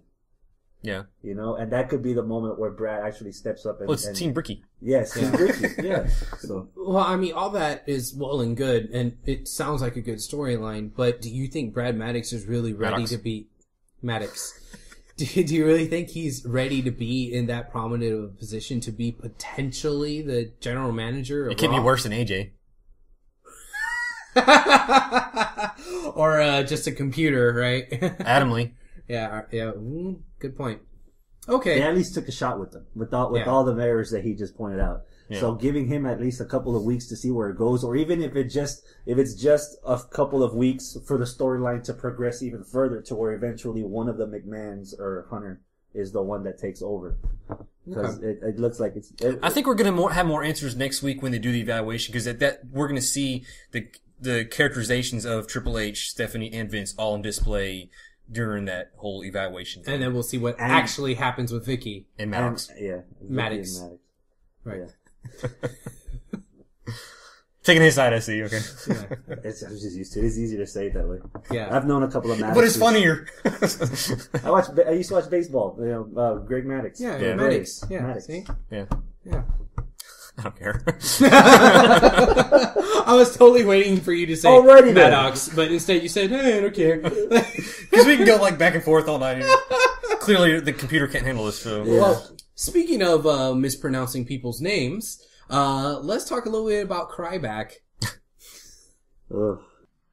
Yeah. And that could be the moment where Brad actually steps up and... Well, it's Team Bricky. Yes, Team Bricky, yeah. So. Well, I mean, all that is well and good, and it sounds like a good storyline, but do you think Brad Maddox is really ready to be... Maddox. Do you really think he's ready to be in that prominent of a position to be potentially the general manager of It could be worse than AJ. Or just a computer, right? Adam Lee. Yeah. Good point. Okay. They at least took a shot with them, with all the errors that he just pointed out. Yeah. So giving him at least a couple of weeks to see where it goes, or even if it's just a couple of weeks for the storyline to progress even further to where eventually one of the McMahons or Hunter is the one that takes over. Because it looks like I think we're going to have more answers next week when they do the evaluation, because at that we're going to see the characterizations of Triple H, Stephanie, and Vince all on display during that whole evaluation thing. And then we'll see what actually happens with Vicky and Maddox. Maddox. Right. Yeah. Taking his side, I see. Okay. Yeah. I'm just used to it. It's easier to say it that way. Yeah. I've known a couple of Maddoxes. But it's funnier. I used to watch baseball. Greg Maddox. Yeah. Maddox. Yeah. Maddox. See? Yeah. I don't care. I was totally waiting for you to say Maddox, but instead you said, "Hey, I don't care." Because we can go back and forth all night. Clearly, the computer can't handle this. So. Yeah. Well, speaking of mispronouncing people's names, let's talk a little bit about Cryback.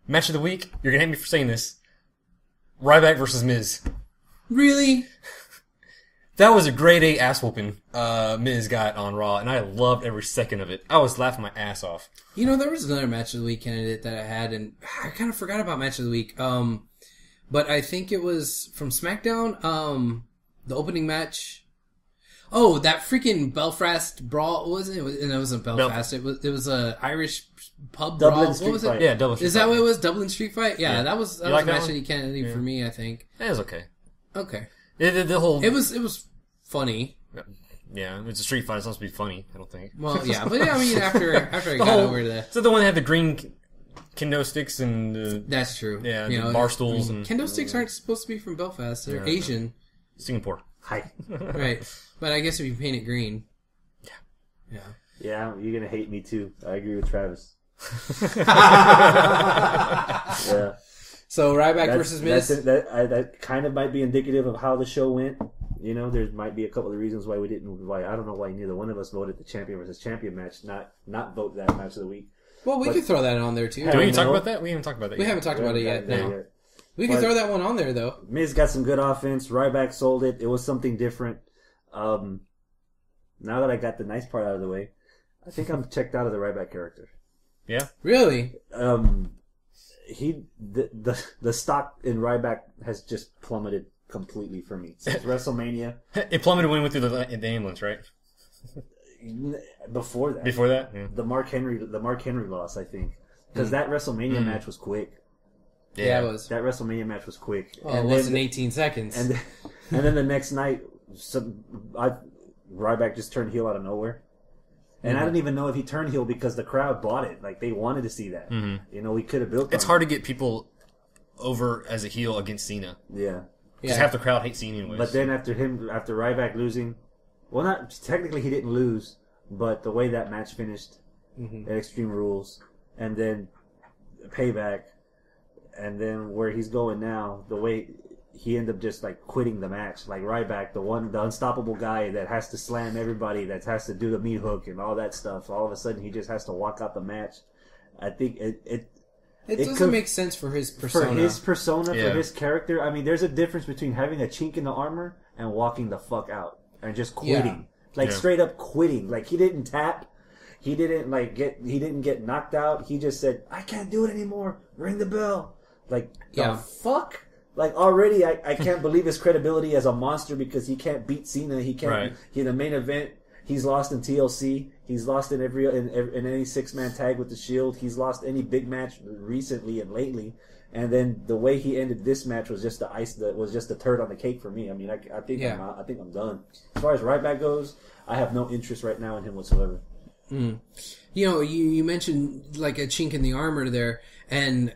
Match of the week. You're gonna hate me for saying this. Ryback versus Miz. Really? That was a grade A ass whooping Miz got on Raw, and I loved every second of it. I was laughing my ass off. There was another Match of the Week candidate that I had, and I kind of forgot about Match of the Week. But I think it was from SmackDown, the opening match. Oh, that freaking Belfast brawl, wasn't it? And it wasn't Belfast. It was a Irish pub Dublin brawl. Street What was Fight. it? Yeah, Dublin Street Is that Fight. what it was? Dublin Street Fight? Yeah, that was like a that match one? of the candidate for me, I think. It was okay. Okay. The whole... It was funny. Yeah, it's a street fight. It's not supposed to be funny, I don't think. Well, yeah, but I mean, after I got over the... Is that the one that had the green kendo sticks and... That's true. Yeah, the bar stools and... Kendo sticks aren't supposed to be from Belfast. They're Asian. Singapore. Hi. Right. But I guess if you paint it green. Yeah. Yeah, you're gonna hate me too. I agree with Travis. Yeah. So Ryback versus Miz. That kind of might be indicative of how the show went. There might be a couple of reasons why I don't know why neither one of us voted the champion versus champion match, not vote that match of the week. Well, we could throw that on there too. Do we talk about that? We haven't talked about that We yet. haven't talked about it yet. No. Yet. We can throw that one on there though. Miz got some good offense. Ryback sold it. It was something different. Now that I got the nice part out of the way, I think I'm checked out of the Ryback character. Yeah? Really? The stock in Ryback has just plummeted completely for me since WrestleMania. It plummeted when we went through the ambulance, right? Before that, Yeah. the Mark Henry loss, I think, because that WrestleMania match was quick. Yeah, it was. That WrestleMania match was quick. Oh, it wasn't 18 seconds. And then the next night, Ryback just turned heel out of nowhere. And I don't even know if he turned heel because the crowd bought it. Like, they wanted to see that. You know, we could have built It's on hard to get people over as a heel against Cena. it. Yeah. Because half the crowd hates Cena anyways. But then after Ryback losing, well, not technically he didn't lose, but the way that match finished at Extreme Rules, and then Payback, and then where he's going now, the way he ended up just like quitting the match, like Ryback, the unstoppable guy that has to slam everybody, that has to do the meat hook and all that stuff. All of a sudden, he just has to walk out the match. I think it doesn't make sense for his persona. For his character. I mean, there's a difference between having a chink in the armor and walking the fuck out and just quitting, straight up quitting. Like, he didn't tap. He didn't get knocked out. He just said, "I can't do it anymore. Ring the bell." Like, the fuck? Like, already, I can't believe his credibility as a monster because he can't beat Cena. He can't. Right. In the main event, he's lost in TLC. He's lost in in any 6-man tag with the Shield. He's lost any big match recently and lately. And then the way he ended this match was just the turd on the cake for me. I mean, I think I'm done. As far as Ryback goes, I have no interest right now in him whatsoever. You know, you mentioned like a chink in the armor there, and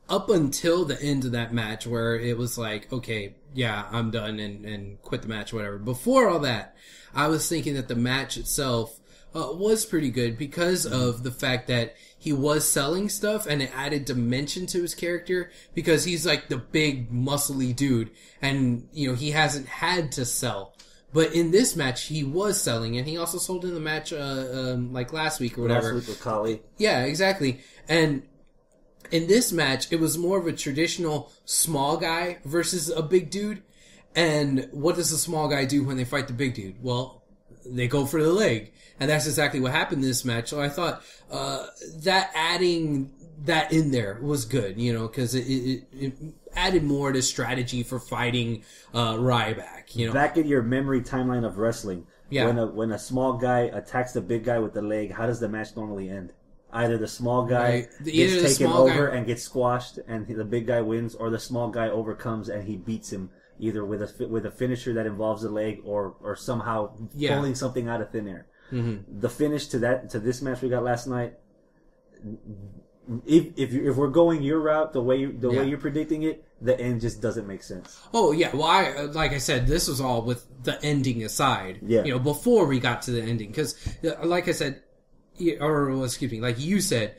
up until the end of that match where it was like, okay, yeah, I'm done and quit the match, whatever. Before all that, I was thinking that the match itself was pretty good because of the fact that he was selling stuff and it added dimension to his character because he's like the big muscly dude and, you know, he hasn't had to sell. But in this match, he was selling, and he also sold in the match like last week or whatever. Last week with Kali. Yeah, exactly. And in this match, it was more of a traditional small guy versus a big dude. And what does the small guy do when they fight the big dude? Well, they go for the leg. And that's exactly what happened in this match. So I thought that adding that in there was good, you know, because it added more to strategy for fighting Ryback, you know. Back in your memory timeline of wrestling, Yeah. when a small guy attacks the big guy with the leg, how does the match normally end? Either the small guy gets taken over and gets squashed, and the big guy wins, or the small guy overcomes and he beats him either with a finisher that involves the leg or somehow pulling something out of thin air. Mm-hmm. The finish to this match we got last night. If we're going your route, the way you're predicting it, the end just doesn't make sense. Oh yeah, well, like I said, this was all with the ending aside. Yeah. You know, before we got to the ending, because like I said, like you said,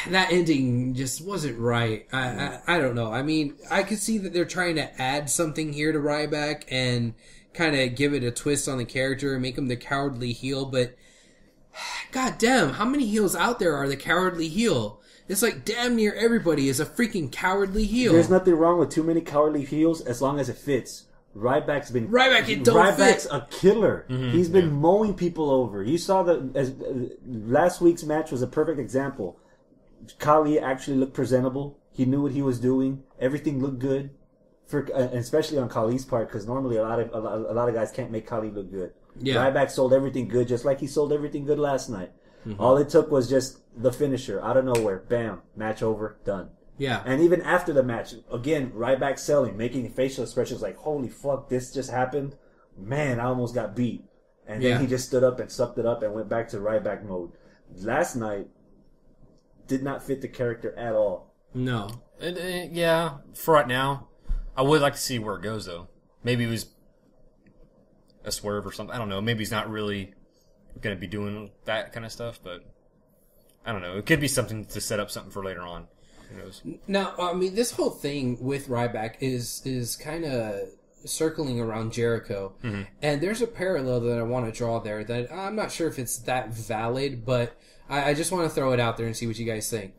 that ending just wasn't right. I don't know. I mean, I could see that they're trying to add something here to Ryback and kind of give it a twist on the character and make him the cowardly heel, but god damn, how many heels out there are the cowardly heel? It's like damn near everybody is a freaking cowardly heel. There's nothing wrong with too many cowardly heels as long as it fits. Ryback's a killer. Mm-hmm, He's been mowing people over. You saw last week's match was a perfect example. Kali actually looked presentable. He knew what he was doing. Everything looked good, especially on Kali's part, because normally a lot of guys can't make Kali look good. Yeah. Ryback sold everything good, just like he sold everything good last night. Mm-hmm. All it took was just the finisher out of nowhere. Bam, match over, done. Yeah. And even after the match, again, Ryback selling, making facial expressions like, holy fuck, this just happened. Man, I almost got beat. And then he just stood up and sucked it up and went back to Ryback mode. Last night did not fit the character at all. No. Yeah, for right now, I would like to see where it goes, though. Maybe it was a swerve or something. I don't know. Maybe he's not really going to be doing that kind of stuff, but I don't know. It could be something to set up something for later on. Who knows? Now, I mean, this whole thing with Ryback is kind of circling around Jericho, mm-hmm. and there's a parallel that I want to draw there that I'm not sure if it's that valid, but I just want to throw it out there and see what you guys think.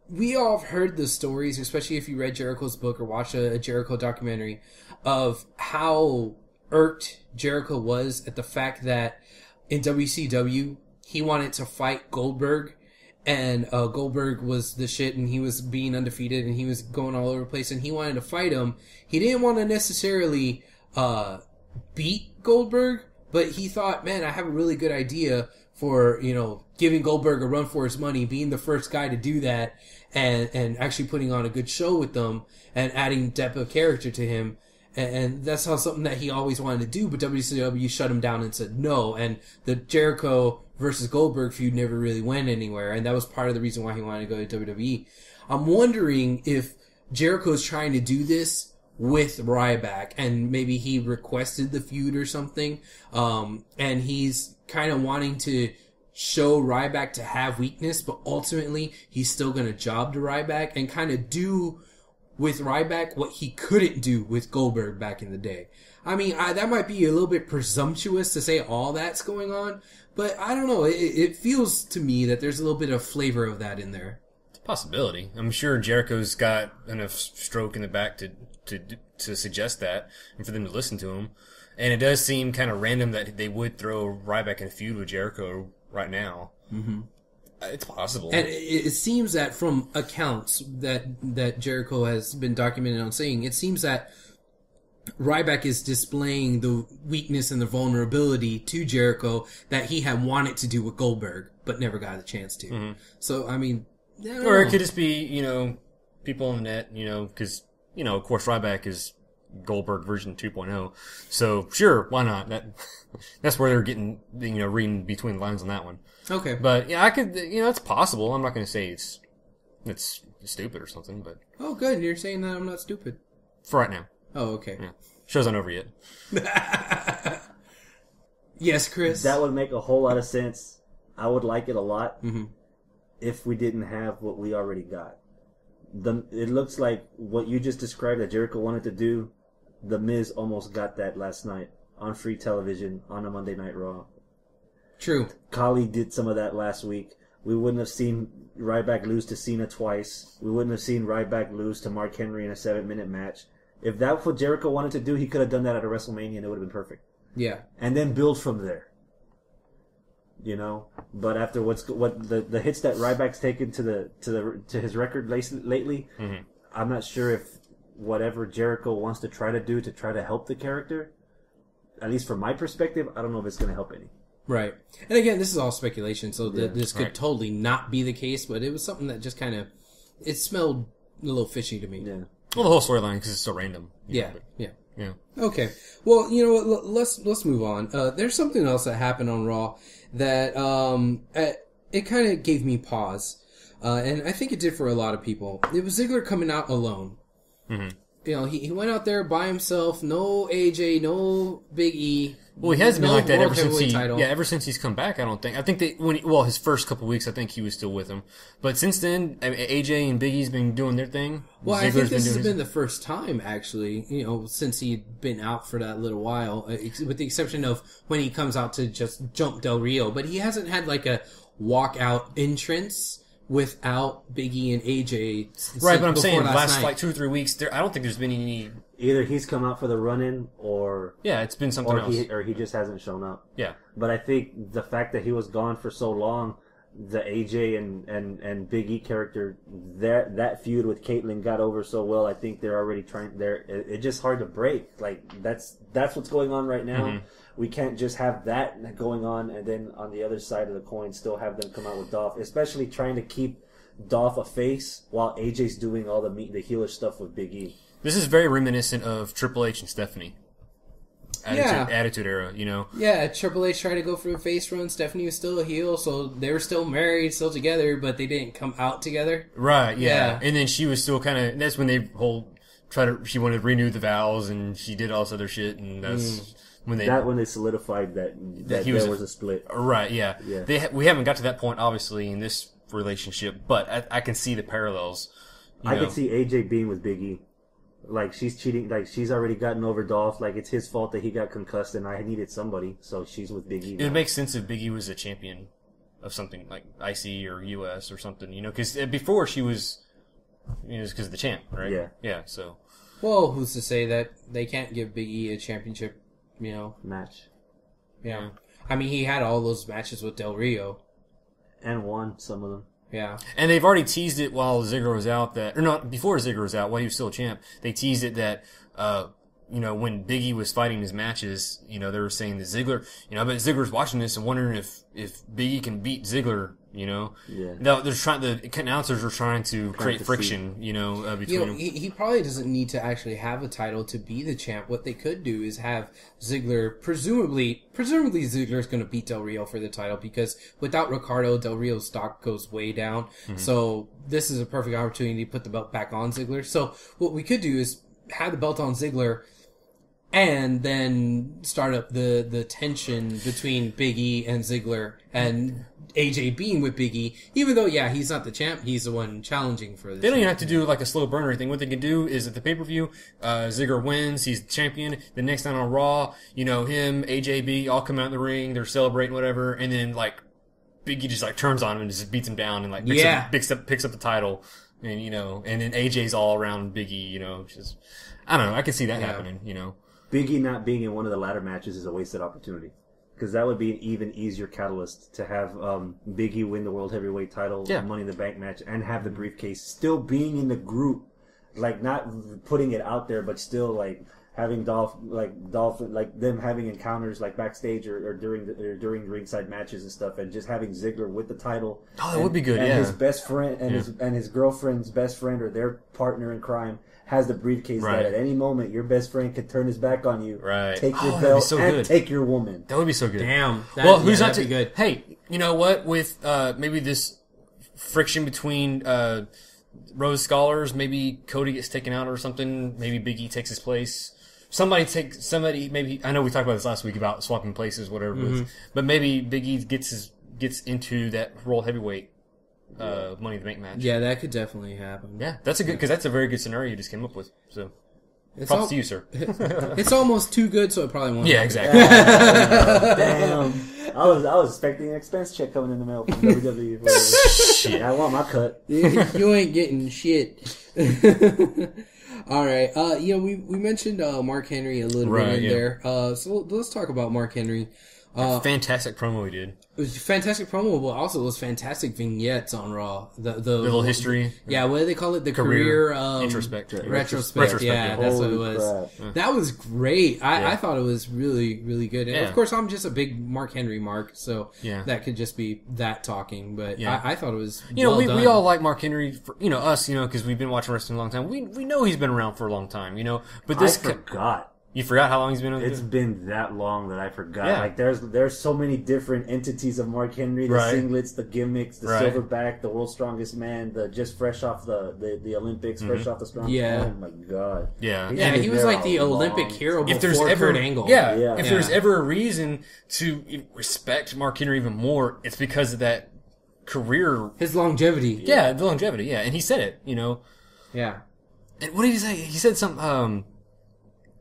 We all have heard the stories, especially if you read Jericho's book or watched a Jericho documentary, of how irked Jericho was at the fact that in WCW he wanted to fight Goldberg, and Goldberg was the shit, and he was being undefeated, and he was going all over the place, and he wanted to fight him. He didn't want to necessarily beat Goldberg, but he thought, man, I have a really good idea for, you know, giving Goldberg a run for his money, being the first guy to do that, and actually putting on a good show with them, and adding depth of character to him. And that's how something that he always wanted to do, but WCW shut him down and said no. And the Jericho versus Goldberg feud never really went anywhere, and that was part of the reason why he wanted to go to WWE. I'm wondering if Jericho's trying to do this with Ryback, and maybe he requested the feud or something, and he's kind of wanting to show Ryback to have weakness, but ultimately he's still going to job to Ryback and kind of do with Ryback what he couldn't do with Goldberg back in the day. I mean, that might be a little bit presumptuous to say all that's going on, but I don't know. It feels to me that there's a little bit of flavor of that in there. Possibility. I'm sure Jericho's got enough stroke in the back to suggest that, and for them to listen to him. And it does seem kind of random that they would throw Ryback in a feud with Jericho right now. Mm-hmm. It's possible. And it seems that from accounts that Jericho has been documented on saying, it seems that Ryback is displaying the weakness and the vulnerability to Jericho that he had wanted to do with Goldberg, but never got a chance to. Mm-hmm. So, I mean... Or it could just be, people on the net, because, of course Ryback is Goldberg version 2.0. So, sure, why not? That's where they're getting, reading between the lines on that one. Okay. But, yeah, I could, it's possible. I'm not going to say it's stupid or something, but... Oh, good. You're saying that I'm not stupid. For right now. Oh, okay. Yeah. Show's not over yet. Yes, Chris? That would make a whole lot of sense. I would like it a lot. Mm-hmm. If we didn't have what we already got. It looks like what you just described that Jericho wanted to do, The Miz almost got that last night on free television on a Monday Night Raw. True. Khali did some of that last week. We wouldn't have seen Ryback lose to Cena twice. We wouldn't have seen Ryback lose to Mark Henry in a 7-minute match. If that's what Jericho wanted to do, he could have done that at a WrestleMania and it would have been perfect. Yeah. And then build from there. But after what the hits that Ryback's taken to his record lately, mm-hmm. I'm not sure if whatever Jericho wants to try to do to try to help the character, at least from my perspective, I don't know if it's going to help any. Right. And again, this is all speculation, so this could totally not be the case, but it was something that just kind of, it smelled a little fishy to me. Yeah. Well, the whole storyline, because it's so random. Yeah. Yeah. Okay. Well, you know what? Let's move on. There's something else that happened on Raw that it kind of gave me pause, and I think it did for a lot of people. It was Ziggler coming out alone. Mm-hmm. He went out there by himself. No AJ, no Big E. Well, he hasn't been like that ever since he's come back. I think his first couple weeks, I think he was still with him, but since then, AJ and Big E's been doing their thing. Well, I think this has been the first time actually, since he'd been out for that little while, with the exception of when he comes out to just jump Del Rio, but he hasn't had like a walkout entrance without Big E and AJ. Right, but I'm saying the last like 2 or 3 weeks, I don't think there's been any. Either he's come out for the run-in, or it's been something else, or he just hasn't shown up. Yeah, but I think the fact that he was gone for so long, the AJ and Big E character, that feud with Caitlyn got over so well. I think they're already trying. It's just hard to break. Like that's what's going on right now. Mm-hmm. We can't just have that going on, and then on the other side of the coin, still have them come out with Dolph, especially trying to keep Dolph a face while AJ's doing all the heelish stuff with Big E. This is very reminiscent of Triple H and Stephanie. Attitude era, Yeah, Triple H tried to go for a face run. Stephanie was still a heel, so they were still married, still together, but they didn't come out together. Right, yeah. And then she was still kind of, that's when she wanted to renew the vows, and she did all this other shit, and that's when they solidified that there was a split. Right, yeah. We haven't got to that point, obviously, in this relationship, but I can see the parallels. I can see AJ being with Big E. Like, she's cheating. Like, she's already gotten over Dolph. Like, it's his fault that he got concussed, and I needed somebody, so she's with Big E now. It would make sense if Big E was a champion of something like IC or US or something, because before she was, it's because of the champ, right? Yeah. Yeah, so. Well, who's to say that they can't give Big E a championship, match? Yeah. I mean, he had all those matches with Del Rio. And won some of them. Yeah. And they've already teased it while Ziggler was out or not, before Ziggler was out, while he was still a champ, they teased it that, when Big E was fighting his matches, they were saying that Ziggler, I bet Ziggler's watching this and wondering if Big E can beat Ziggler, Yeah. No, the announcers are trying to create to friction, between them. He probably doesn't need to actually have a title to be the champ. What they could do is have Ziggler, presumably Ziggler's going to beat Del Rio for the title, because without Ricardo, Del Rio's stock goes way down. Mm-hmm. So this is a perfect opportunity to put the belt back on Ziggler. So what we could do is have the belt on Ziggler, and then start up the tension between Big E and Ziggler, and AJ being with Big E, even though, he's not the champ, he's the one challenging for this. They don't even have to do like a slow burner thing. What they can do is at the pay-per-view, Ziggler wins, he's the champion. The next night on Raw, him, AJB, all come out in the ring, they're celebrating, whatever, and then like Big E just like turns on him and just beats him down and like picks up the title, and and then AJ's all around Big E, just I don't know. I can see that happening, Big E not being in one of the ladder matches is a wasted opportunity. Because that would be an even easier catalyst to have Big E win the World Heavyweight title, Money in the Bank match, and have the briefcase still being in the group. Like, not putting it out there, but still, like, having Dolph, them having encounters, like, backstage or during ringside matches and stuff, and just having Ziggler with the title. Oh, that would be good, and his best friend, and his girlfriend's best friend, or their partner in crime, has the briefcase that at any moment your best friend could turn his back on you, take your belt, and take your woman. That would be so good. Damn. Who's not to be good? Hey, you know what? With maybe this friction between Rose Scholars, maybe Cody gets taken out or something. Maybe Big E takes his place. Somebody. Maybe I know we talked about this last week about swapping places, whatever. But maybe Big E gets into that World Heavyweight Money in the Bank match. Yeah, that could definitely happen. Yeah, that's a very good scenario you just came up with. So, props to you, sir. It's almost too good, so it probably won't. Yeah, exactly. Damn, I was expecting an expense check coming in the mail from WWE. Shit, I want my cut. You ain't getting shit. All right. We mentioned Mark Henry a little bit in there. So let's talk about Mark Henry. Fantastic promo he did. It was a fantastic promo, but also it was fantastic vignettes on Raw. The little history. Yeah, what do they call it? The career retrospect. Retrospect. Yeah, that's what it was. Crap. That was great. I thought it was really, really good. And Yeah. of course, I'm just a big Mark Henry mark, so Yeah. that could just be that talking. But Yeah. I thought it was we all like Mark Henry, us, because we've been watching wrestling a long time. We know he's been around for a long time, But this I forgot. You forgot how long he's been on It's been that long that I forgot. Yeah. Like there's so many different entities of Mark Henry, the Right. singlets, the gimmicks, the Right. silverback, the world's strongest man, the just fresh off the Olympics, fresh off the strong. Yeah. Oh my god. Yeah. Yeah, been he was there like the a Olympic long hero time. If there's before ever Kurt Angle. Yeah. If there's ever a reason to respect Mark Henry even more, it's because of that career. His longevity. Yeah, the longevity. Yeah, and he said it. Yeah. And what did he say? He said something.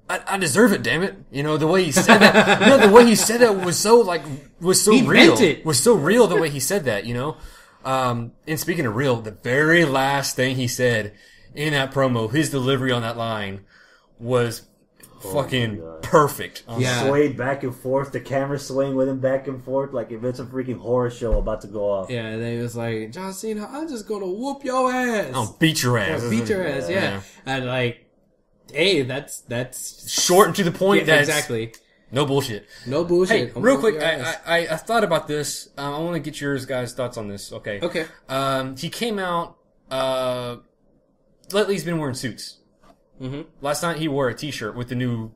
I deserve it, damn it. The way he said that. The way he said that was so He real. meant it. Was so real the way he said that, And speaking of real, the very last thing he said in that promo, his delivery on that line was fucking perfect. Yeah. Swayed back and forth, the camera swaying with him back and forth like if it's a freaking horror show about to go off. Yeah, and then he was like, John Cena, I'm just gonna whoop your ass. Oh, beat your ass. Beat your ass, yeah. And hey, that's Short and to the point. yeah, That's exactly. no bullshit. No bullshit. Hey, I'm real gonna quick, whoop your ass. I thought about this. I want to get yours guys' thoughts on this. Okay. Okay. He came out. Lately, he's been wearing suits. Mm-hmm. Last night, he wore a T-shirt with a new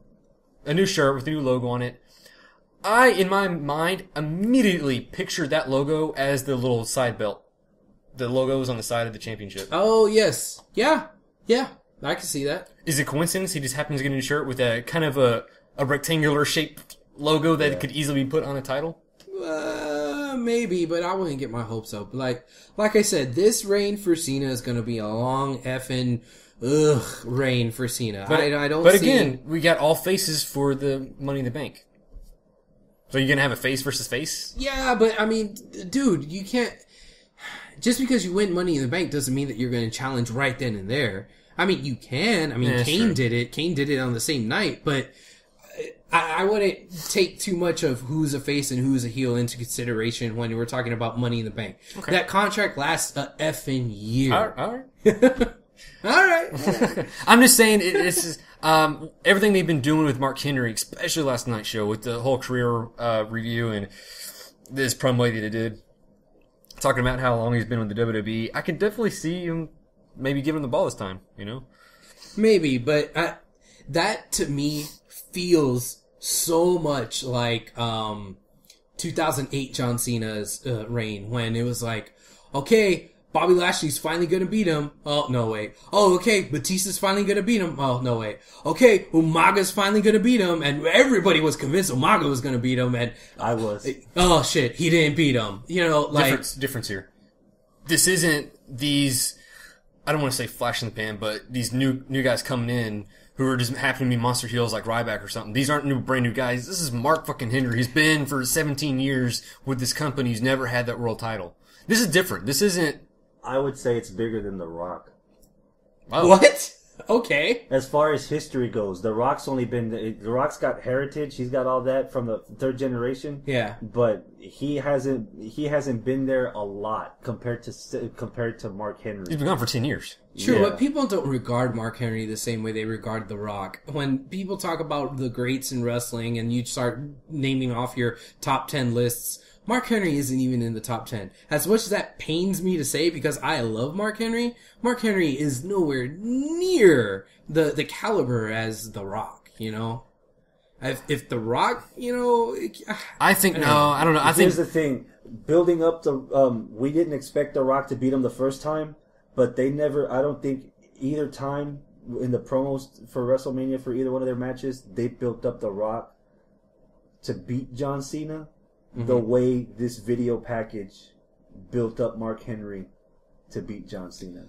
shirt with the new logo on it. I, in my mind, immediately pictured that logo as the little side belt. The logo was on the side of the championship. Oh, yes. Yeah. I can see that. Is it coincidence? He just happens to get a new shirt with a kind of a rectangular shaped logo that could easily be put on a title. Maybe, but I wouldn't get my hopes up. Like I said, this reign for Cena is going to be a long effing reign for Cena. But, I don't. But see... again, we got all faces for the Money in the Bank. So you're gonna have a face versus face? Yeah, but I mean, dude, you can't. Just because you win Money in the Bank doesn't mean that you're going to challenge right then and there. I mean, you can. I mean, Yeah, Kane true. did it. Kane did it on the same night, but I wouldn't take too much of who's a face and who's a heel into consideration when we're talking about Money in the Bank. Okay. That contract lasts a effing year. All right. All right. I'm just saying it's just, everything they've been doing with Mark Henry, especially last night's show with the whole career review and this promo that they did, talking about how long he's been with the WWE. I can definitely see him maybe giving him the ball this time. You know, Maybe, but that to me feels so much like 2008 John Cena's reign, when it was like, okay, Bobby Lashley's finally gonna beat him. Oh, no way. Oh, okay, Batista's finally gonna beat him. Oh, no way. Okay, Umaga's finally gonna beat him, and everybody was convinced Umaga was gonna beat him, and I was. oh shit, he didn't beat him. You know, like, difference here. This isn't these, I don't want to say flash in the pan, but these new guys coming in who are just happening to be monster heels like Ryback or something. These aren't brand new guys. This is Mark fucking Henry. He's been for 17 years with this company. He's never had that world title. This is different. This isn't. I would say it's bigger than The Rock. Oh. what? Okay. As far as history goes, The Rock's only been... The Rock's got heritage. He's got all that from the third generation. Yeah. But he hasn't been there a lot compared to Mark Henry. He's been gone for 10 years. True, Yeah. but people don't regard Mark Henry the same way they regard The Rock. When people talk about the greats in wrestling and you start naming off your top 10 lists, Mark Henry isn't even in the top 10. As much as that pains me to say because I love Mark Henry is nowhere near the caliber as The Rock, you know? If The Rock, you know... I think, I don't know. I think Here's the thing. Building up the... we didn't expect The Rock to beat him the first time, but they never... I don't think either time in the promos for WrestleMania for either one of their matches, they built up The Rock to beat John Cena the way this video package built up Mark Henry to beat John Cena.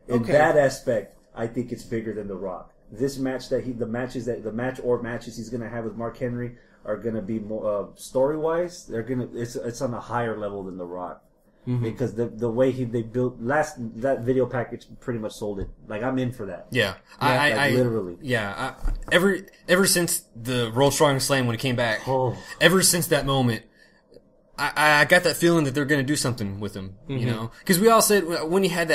In that aspect, I think it's bigger than The Rock. This match the matches he's gonna have with Mark Henry are gonna be more story wise. It's on a higher level than The Rock because the way they built that video package pretty much sold it. Like, I'm in for that. Yeah, I literally. Yeah, ever since the World Strongest Slam when it came back, ever since that moment, I got that feeling that they're going to do something with him. You know, because we all said when he had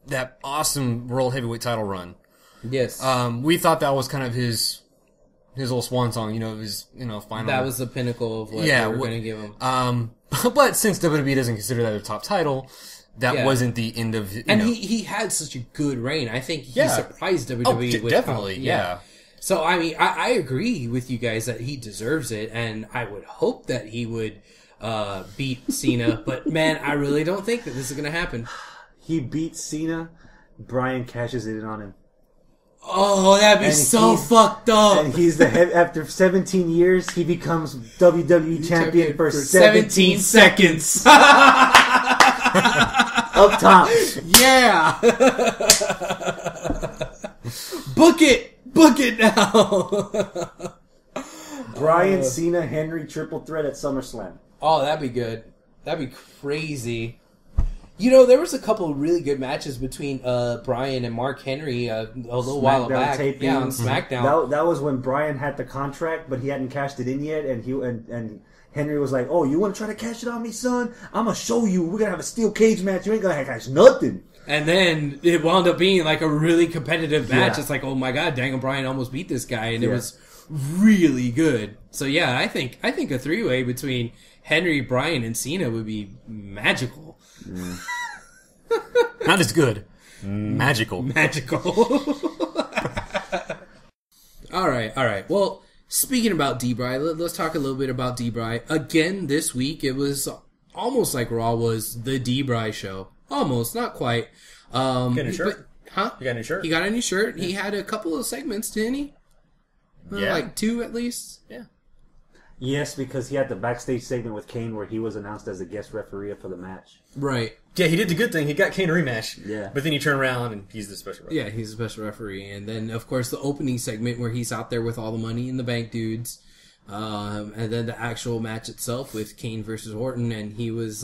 that awesome World Heavyweight title run, Yes. we thought that was kind of his little swan song. You know, his final. That was the pinnacle of what they were going to give him. But since WWE doesn't consider that a top title, that wasn't the end of. He had such a good reign. I think he surprised WWE with definitely, yeah. So, I mean, I agree with you guys that he deserves it, and I would hope that he would beat Cena, but man, I really don't think that this is going to happen. He beats Cena, Bryan cashes it in on him. Oh, that'd be so fucked up. And he's after 17 years, he becomes WWE champion for 17 seconds. Up top. Yeah. Book it now. Bryan, Cena, Henry, triple threat at SummerSlam. Oh, that'd be good. That'd be crazy. You know, there was a couple of really good matches between Bryan and Mark Henry a little while back. Taping. Yeah, on SmackDown. That was when Bryan had the contract, but he hadn't cashed it in yet, and Henry was like, "Oh, you want to try to cash it on me, son? I'm gonna show you. We're gonna have a steel cage match. You ain't gonna cash nothing." And then it wound up being like a really competitive match. Yeah. It's like, oh my god, Daniel Bryan almost beat this guy, and it was really good. So yeah, I think a 3-way between Henry, Bryan, and Cena would be magical. Not as good. Magical. All right. Well, speaking about D-Bry, let's talk a little bit about D-Bry. Again, this week, it was almost like Raw was the D-Bry show. Almost, not quite. Got a new shirt? Huh? You got a new shirt? He got a new shirt. He had a couple of segments, didn't he? Yeah. Like 2 at least. Yeah. Yes, because he had the backstage segment with Kane where he was announced as a guest referee for the match. Right. Yeah, he did the good thing. He got Kane a rematch. Yeah. But then he turned around and he's the special referee. Yeah, he's a special referee. And then, of course, the opening segment where he's out there with all the Money in the Bank dudes. And then the actual match itself with Kane versus Orton. And he was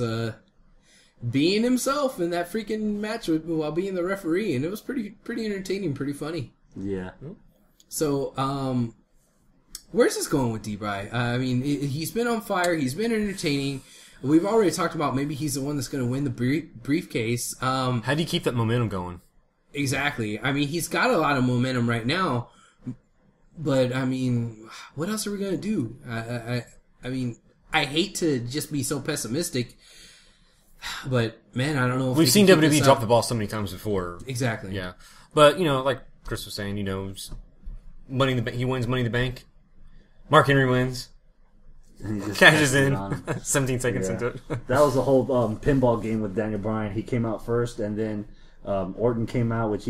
being himself in that freaking match while being the referee. And it was pretty entertaining, pretty funny. Yeah. So, where's this going with D-Bry? I mean, he's been on fire. He's been entertaining. We've already talked about maybe he's the one that's going to win the briefcase. How do you keep that momentum going? Exactly. I mean, he's got a lot of momentum right now, but I mean, what else are we gonna do? I mean, I hate to just be so pessimistic, but man, I don't know. If We've they seen can keep WWE this drop up. the ball so many times before. Exactly. Yeah, but like Chris was saying, Money in the Bank. He wins Money in the Bank. Mark Henry wins. And he just Cashes passed it in. on. 17 seconds Yeah. into it. That was the whole pinball game with Daniel Bryan. He came out first, and then Orton came out, which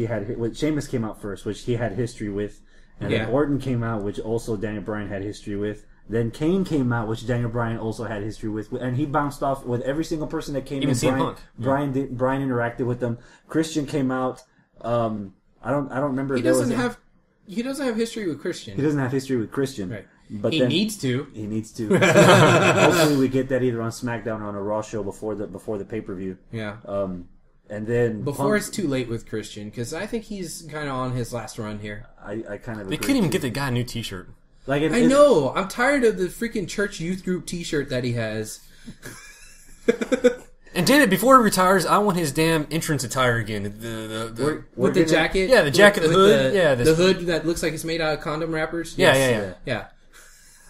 Sheamus came out first, which he had history with, and then Yeah. Orton came out, which also Daniel Bryan had history with. Then Kane came out, which Daniel Bryan also had history with, and he bounced off with every single person that came Even in. CM Punk. Bryan interacted with them. Christian came out. I don't remember. He if there doesn't was have. He doesn't have history with Christian. He doesn't have history with Christian. Right. But He then, needs to. He needs to. Hopefully, we get that either on SmackDown or on a Raw show before the pay per view. Yeah. And then Before Punk, it's too late with Christian, because I think he's kind of on his last run here. I kind of They agree couldn't even too. get the guy a new T-shirt. Like I know. I'm tired of the freaking church youth group T-shirt that he has. And damn it, before he retires, I want his damn entrance attire again. We're With the gonna- jacket? Yeah, the jacket, the With hood. Yeah, the hood that looks like it's made out of condom wrappers? Yeah, Yes. yeah, yeah. Yeah.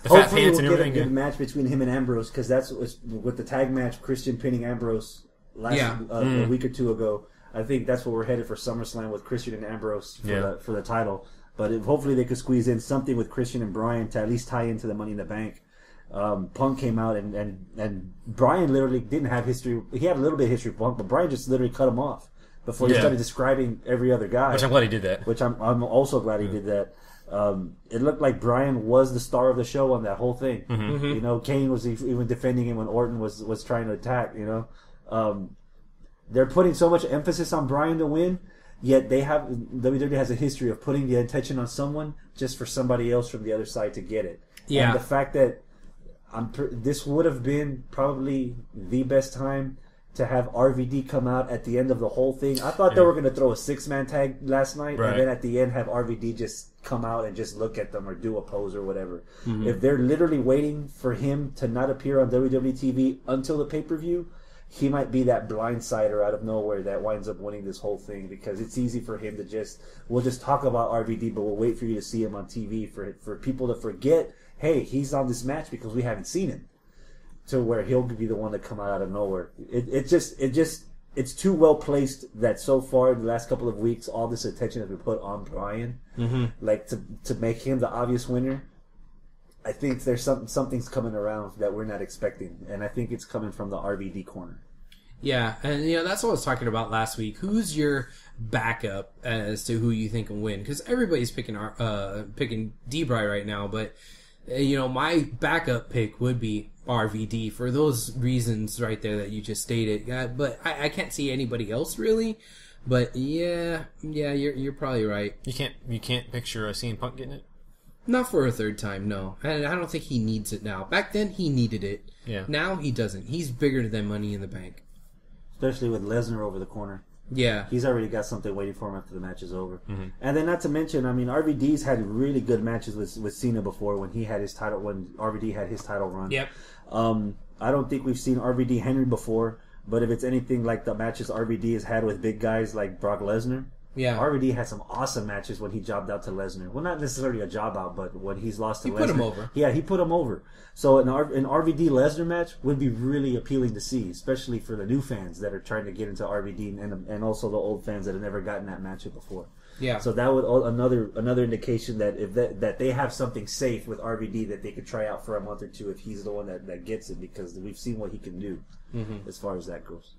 The fat Hopefully, pants we'll and get a everything. good Yeah. match between him and Ambrose because that's what's, with the tag match Christian pinning Ambrose Yeah. a week or two ago. I think that's what we're headed for SummerSlam with Christian and Ambrose for the title. But hopefully they could squeeze in something with Christian and Bryan to at least tie into the Money in the Bank. Punk came out and Bryan literally didn't have history. He had a little bit of history with Punk, but Bryan just literally cut him off before he Yeah. started describing every other guy. Which I'm glad he did that. Which I'm also glad he did that. It looked like Bryan was the star of the show on that whole thing. Mm-hmm. Kane was even defending him when Orton was trying to attack. They're putting so much emphasis on Bryan to win, yet WWE has a history of putting the attention on someone just for somebody else from the other side to get it. Yeah. And the fact that this would have been probably the best time to have RVD come out at the end of the whole thing. I thought they were going to throw a 6-man tag last night, Right. and then at the end have RVD just come out and just look at them or do a pose or whatever. If they're literally waiting for him to not appear on WWE TV until the pay-per-view, he might be that blindsider out of nowhere that winds up winning this whole thing because it's easy for him to we'll just talk about RVD, but we'll wait for you to see him on TV for people to forget, hey, he's on this match because we haven't seen him. To where he'll be the one to come out of nowhere. It's too well placed that so far in the last couple of weeks, all this attention has been put on Bryan, like to make him the obvious winner. I think there's something's coming around that we're not expecting, and I think it's coming from the RVD corner. Yeah, and that's what I was talking about last week. Who's your backup as to who you think will win? Because everybody's picking D-Bry right now, but my backup pick would be RVD for those reasons right there that you just stated. But I can't see anybody else really. But yeah, you're probably right. You can't picture CM Punk getting it. Not for a third time, no. And I don't think he needs it now. Back then, he needed it. Yeah. Now he doesn't. He's bigger than Money in the Bank. Especially with Lesnar over the corner. Yeah. He's already got something waiting for him after the match is over. And then not to mention, RVD's had really good matches with Cena before when RVD had his title run. Yep. I don't think we've seen RVD Henry before, but if it's anything like the matches RVD has had with big guys like Brock Lesnar, Yeah. RVD had some awesome matches when he jobbed out to Lesnar. Well, not necessarily a job out, but when he's lost to Lesnar. He put him over. Yeah, he put him over. So an RVD Lesnar match would be really appealing to see, especially for the new fans that are trying to get into RVD and also the old fans that have never gotten that matchup before. Yeah. So that would another indication that that they have something safe with RVD that they could try out for a month or two if he's the one that gets it, because we've seen what he can do as far as that goes.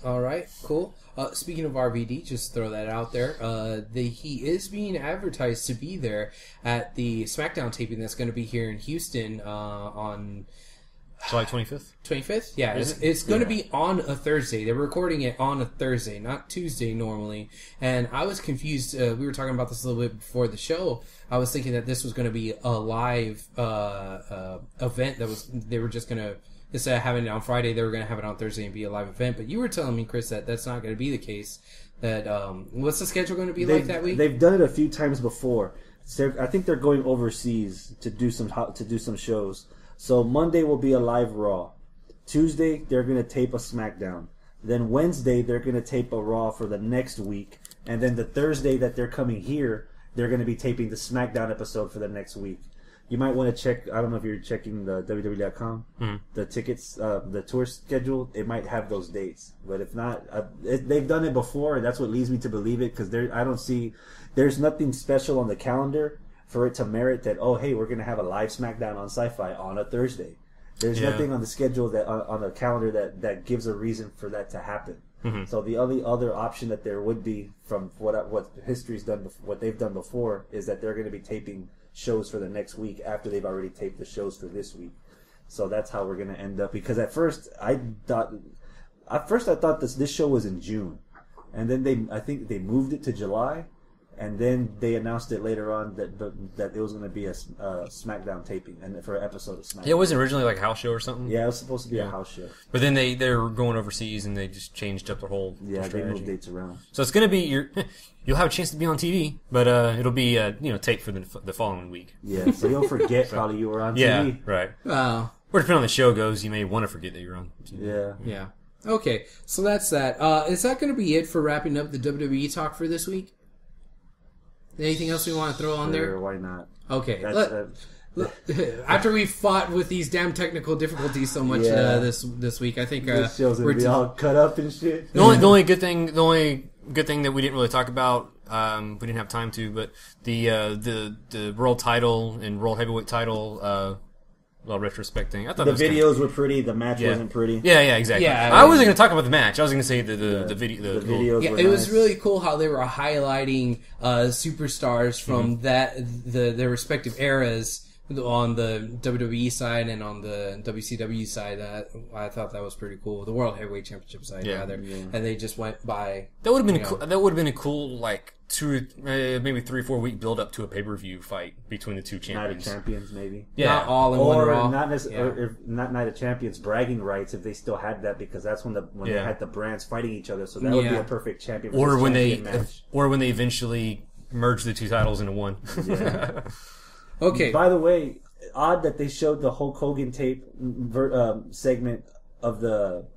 All right, cool. Speaking of RVD, just throw that out there. He is being advertised to be there at the SmackDown taping that's going to be here in Houston on July 25th? 25th. Yeah, it's going to be on a Thursday. They're recording it on a Thursday, not Tuesday normally. And I was confused. We were talking about this a little bit before the show. I was thinking that this was going to be a live event they were just going to. Instead of having it on Friday, they were going to have it on Thursday and be a live event. But you were telling me, Chris, that that's not going to be the case. That what's the schedule going to be like that week? They've done it a few times before. I think they're going overseas to do some shows. So Monday will be a live Raw. Tuesday they're going to tape a SmackDown. Then Wednesday they're going to tape a Raw for the next week, and then the Thursday that they're coming here, they're going to be taping the SmackDown episode for the next week. You might want to check. I don't know if you're checking the WWE.com, the tickets, the tour schedule. It might have those dates, but if not, they've done it before, and that's what leads me to believe it. Because I don't see, there's nothing special on the calendar for it to merit that. Oh, hey, we're going to have a live SmackDown on Sci-Fi on a Thursday. There's nothing on the schedule that on the calendar that gives a reason for that to happen. So the only other option that there would be from what history's done, what they've done before, is that they're going to be taping shows for the next week after they've already taped the shows for this week. So that's how we're going to end up. Because at first I thought this show was in June, and then I think they moved it to July, and then they announced it later on that it was going to be a SmackDown taping and for an episode of SmackDown. Yeah, it wasn't originally like a house show or something. Yeah, it was supposed to be a house show. But then they're going overseas and they just changed up their whole strategy. They moved dates around. So it's going to be you'll have a chance to be on TV, but it'll be taped for the following week. Yeah, so you'll forget probably you were on TV. Yeah, right. Wow. Or depending on the show goes, you may want to forget that you're on TV. Yeah. Yeah. Okay, so that's that. Is that going to be it for wrapping up the WWE talk for this week? Anything else we want to throw on there? Sure, why not? Okay. That's, After we fought with these damn technical difficulties so much this week, I think this show's gonna we're be all cut up and shit. The only good thing that we didn't really talk about, we didn't have time to, but the world title and world heavyweight title, retrospect thing. I thought The that was videos were pretty. The match wasn't pretty. Yeah, exactly. Yeah, I wasn't going to talk about the match. I was going to say the video. The videos Yeah, were it was nice. really cool how they were highlighting superstars from their respective eras on the WWE side and on the WCW side. I thought that was pretty cool. The World Heavyweight Championship side, rather. And they just went by. That would have been that would have been a cool maybe 3-4 week build up to a pay-per-view fight between the two Night champions. of Champions, maybe. Yeah. Not all in one Or Raw. not necessarily, or not Night of Champions bragging rights if they still had that, because that's when they had the brands fighting each other. So that would be a perfect champion. Or when match. when they eventually merge the two titles into one. Yeah. Okay. By the way, odd that they showed the Hulk Hogan tape segment of the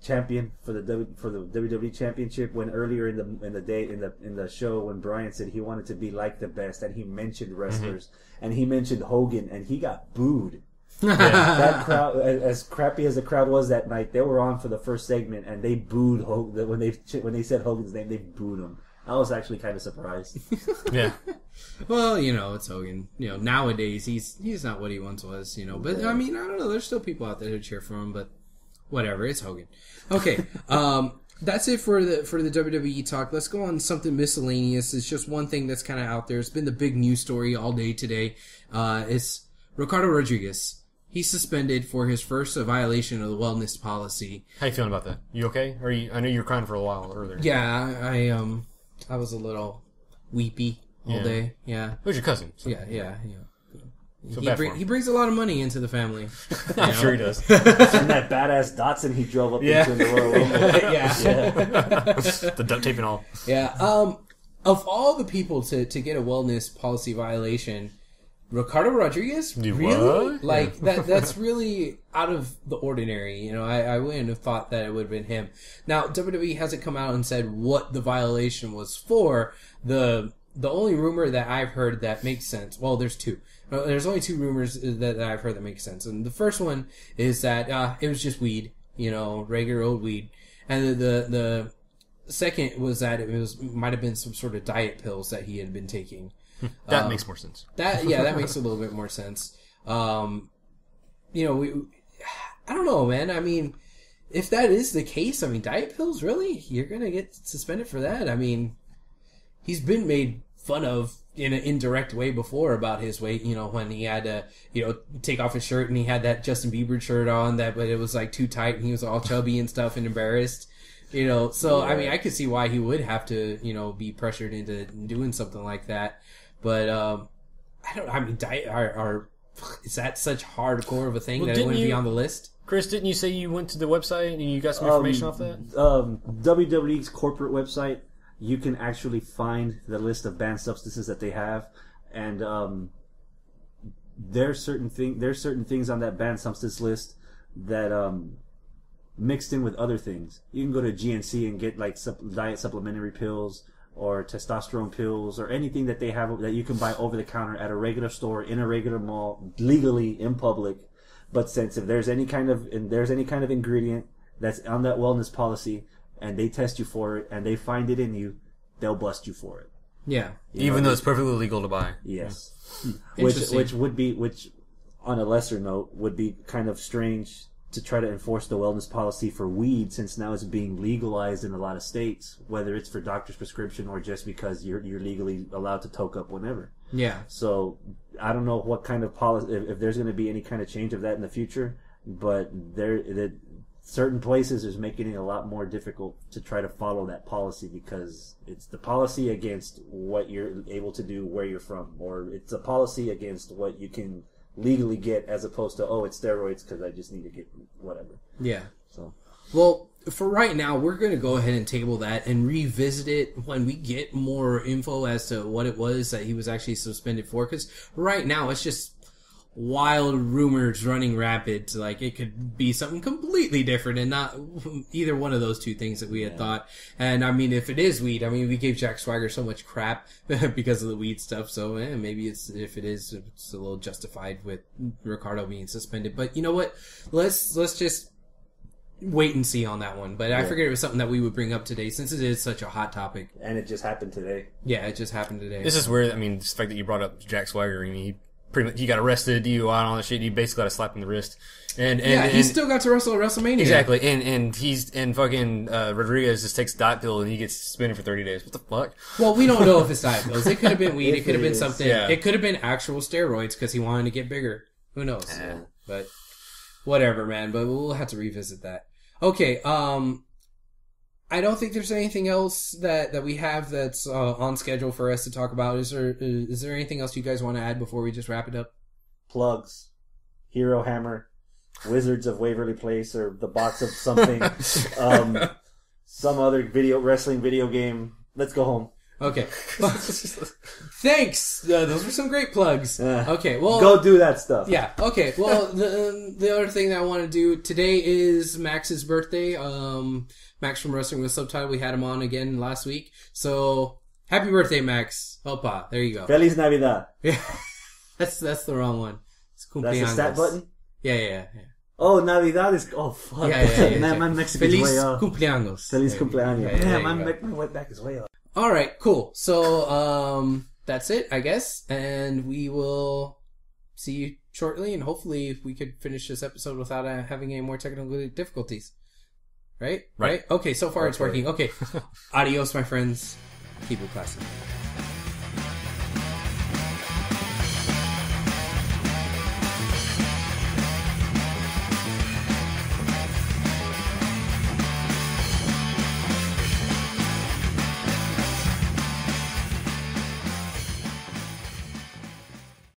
champion for the WWE Championship, when earlier in the show when Bryan said he wanted to be like the best, and he mentioned wrestlers and he mentioned Hogan, and he got booed. That crowd, as crappy as the crowd was that night, they were on for the first segment and they booed Hogan when they said Hogan's name. They booed him. I was actually kind of surprised. Yeah. Well, it's Hogan. Nowadays he's not what he once was. But I mean, I don't know. There's still people out there who cheer for him, but whatever. It's Hogan. Okay. That's it for the WWE talk. Let's go on something miscellaneous. It's just one thing that's kind of out there. It's been the big news story all day today. It's Ricardo Rodriguez. He's suspended for his first violation of the wellness policy. How you feeling about that? You okay? I know you were crying for a while earlier. Yeah, I was a little weepy all day. Yeah. Who's your cousin? So. Yeah. So bad for him. He brings a lot of money into the family. I'm sure he does. And that badass Datsun he drove up into in the Royal Rumble. Yeah. The duct tape and all. Yeah. Of all the people to get a wellness policy violation, Ricardo Rodriguez? Really? What? That's really out of the ordinary. I wouldn't have thought that it would have been him. Now, WWE hasn't come out and said what the violation was for. The only rumor that I've heard that makes sense, well, there's two. There's only two rumors that I've heard that make sense. And the first one is that it was just weed, regular old weed. And the second was that it might have been some sort of diet pills that he had been taking. That makes more sense. That makes a little bit more sense. I don't know, man. I mean, if that is the case, diet pills, really? You're gonna get suspended for that? He's been made fun of in an indirect way before about his weight, when he had to, take off his shirt and he had that Justin Bieber shirt on but it was like too tight and he was all chubby and stuff and embarrassed. So yeah. I could see why he would have to, be pressured into doing something like that. But diet is that such hardcore of a thing that it wouldn't be on the list? Chris, didn't you say you went to the website and you got some information off that? WWE's corporate website, you can actually find the list of banned substances that they have, and there's certain things on that banned substance list that mixed in with other things. You can go to GNC and get like diet supplementary pills or testosterone pills or anything that they have that you can buy over the counter at a regular store, in a regular mall, legally in public. But since if there's any kind of ingredient that's on that wellness policy and they test you for it and they find it in you, they'll bust you for it. Yeah. Even though it's perfectly legal to buy. Yes. Interesting. Which on a lesser note would be kind of strange to try to enforce the wellness policy for weed, since now it's being legalized in a lot of states, whether it's for doctor's prescription or just because you're legally allowed to toke up whenever. Yeah. So I don't know what kind of policy, if there's going to be any kind of change of that in the future, but certain places is making it a lot more difficult to try to follow that policy, because it's the policy against what you're able to do where you're from, or it's a policy against what you can legally get, as opposed to, it's steroids because I just need to get whatever. Yeah. So, well, for right now, we're going to go ahead and table that and revisit it when we get more info as to what it was that he was actually suspended for. Because right now, it's just wild rumors running rapid. Like, it could be something completely different and not either one of those two things that we had thought. And I mean, if it is weed, I mean, we gave Jack Swagger so much crap because of the weed stuff. So maybe if it is, it's a little justified with Ricardo being suspended. But you know what? Let's just wait and see on that one. But I figured it was something that we would bring up today since it is such a hot topic. and it just happened today. Yeah, it just happened today. This is where, I mean, the fact that you brought up Jack Swagger, I mean, he got arrested, DUI, and all that shit. He basically got a slap in the wrist, and he still got to wrestle at WrestleMania. Exactly, and fucking Rodriguez just takes a diet pill and he gets suspended for 30 days. What the fuck? Well, we don't know if it's diet pills. It could have been weed. It could have been something. Yeah. It could have been actual steroids because he wanted to get bigger. Who knows? But whatever, man. But we'll have to revisit that. Okay. I don't think there's anything else that we have that's on schedule for us to talk about. Is there anything else you guys want to add before we just wrap it up? Plugs, Hero Hammer, Wizards of Waverly Place, or the box of something, some other wrestling video game. Let's go home. Okay. Thanks. Those were some great plugs. Okay. Well, go do that stuff. Yeah. Okay. Well, the other thing that I want to do today is Max's birthday. Max from Wrestling with Subtitle. We had him on again last week. So happy birthday, Max. Opa. There you go. Feliz Navidad. Yeah. That's the wrong one. It's cumpleaños. That's the stat button? Yeah. Oh, Navidad is... Oh, fuck. Yeah. Man, my Mexican's Feliz way off. cumpleaños. Feliz cumpleaños. Yeah, my went back is way off. All right, cool. So, that's it, I guess. And we will see you shortly. And hopefully we could finish this episode without having any more technical difficulties. Right? Okay, so far it's working. Okay. Adios, my friends. Keep it classy.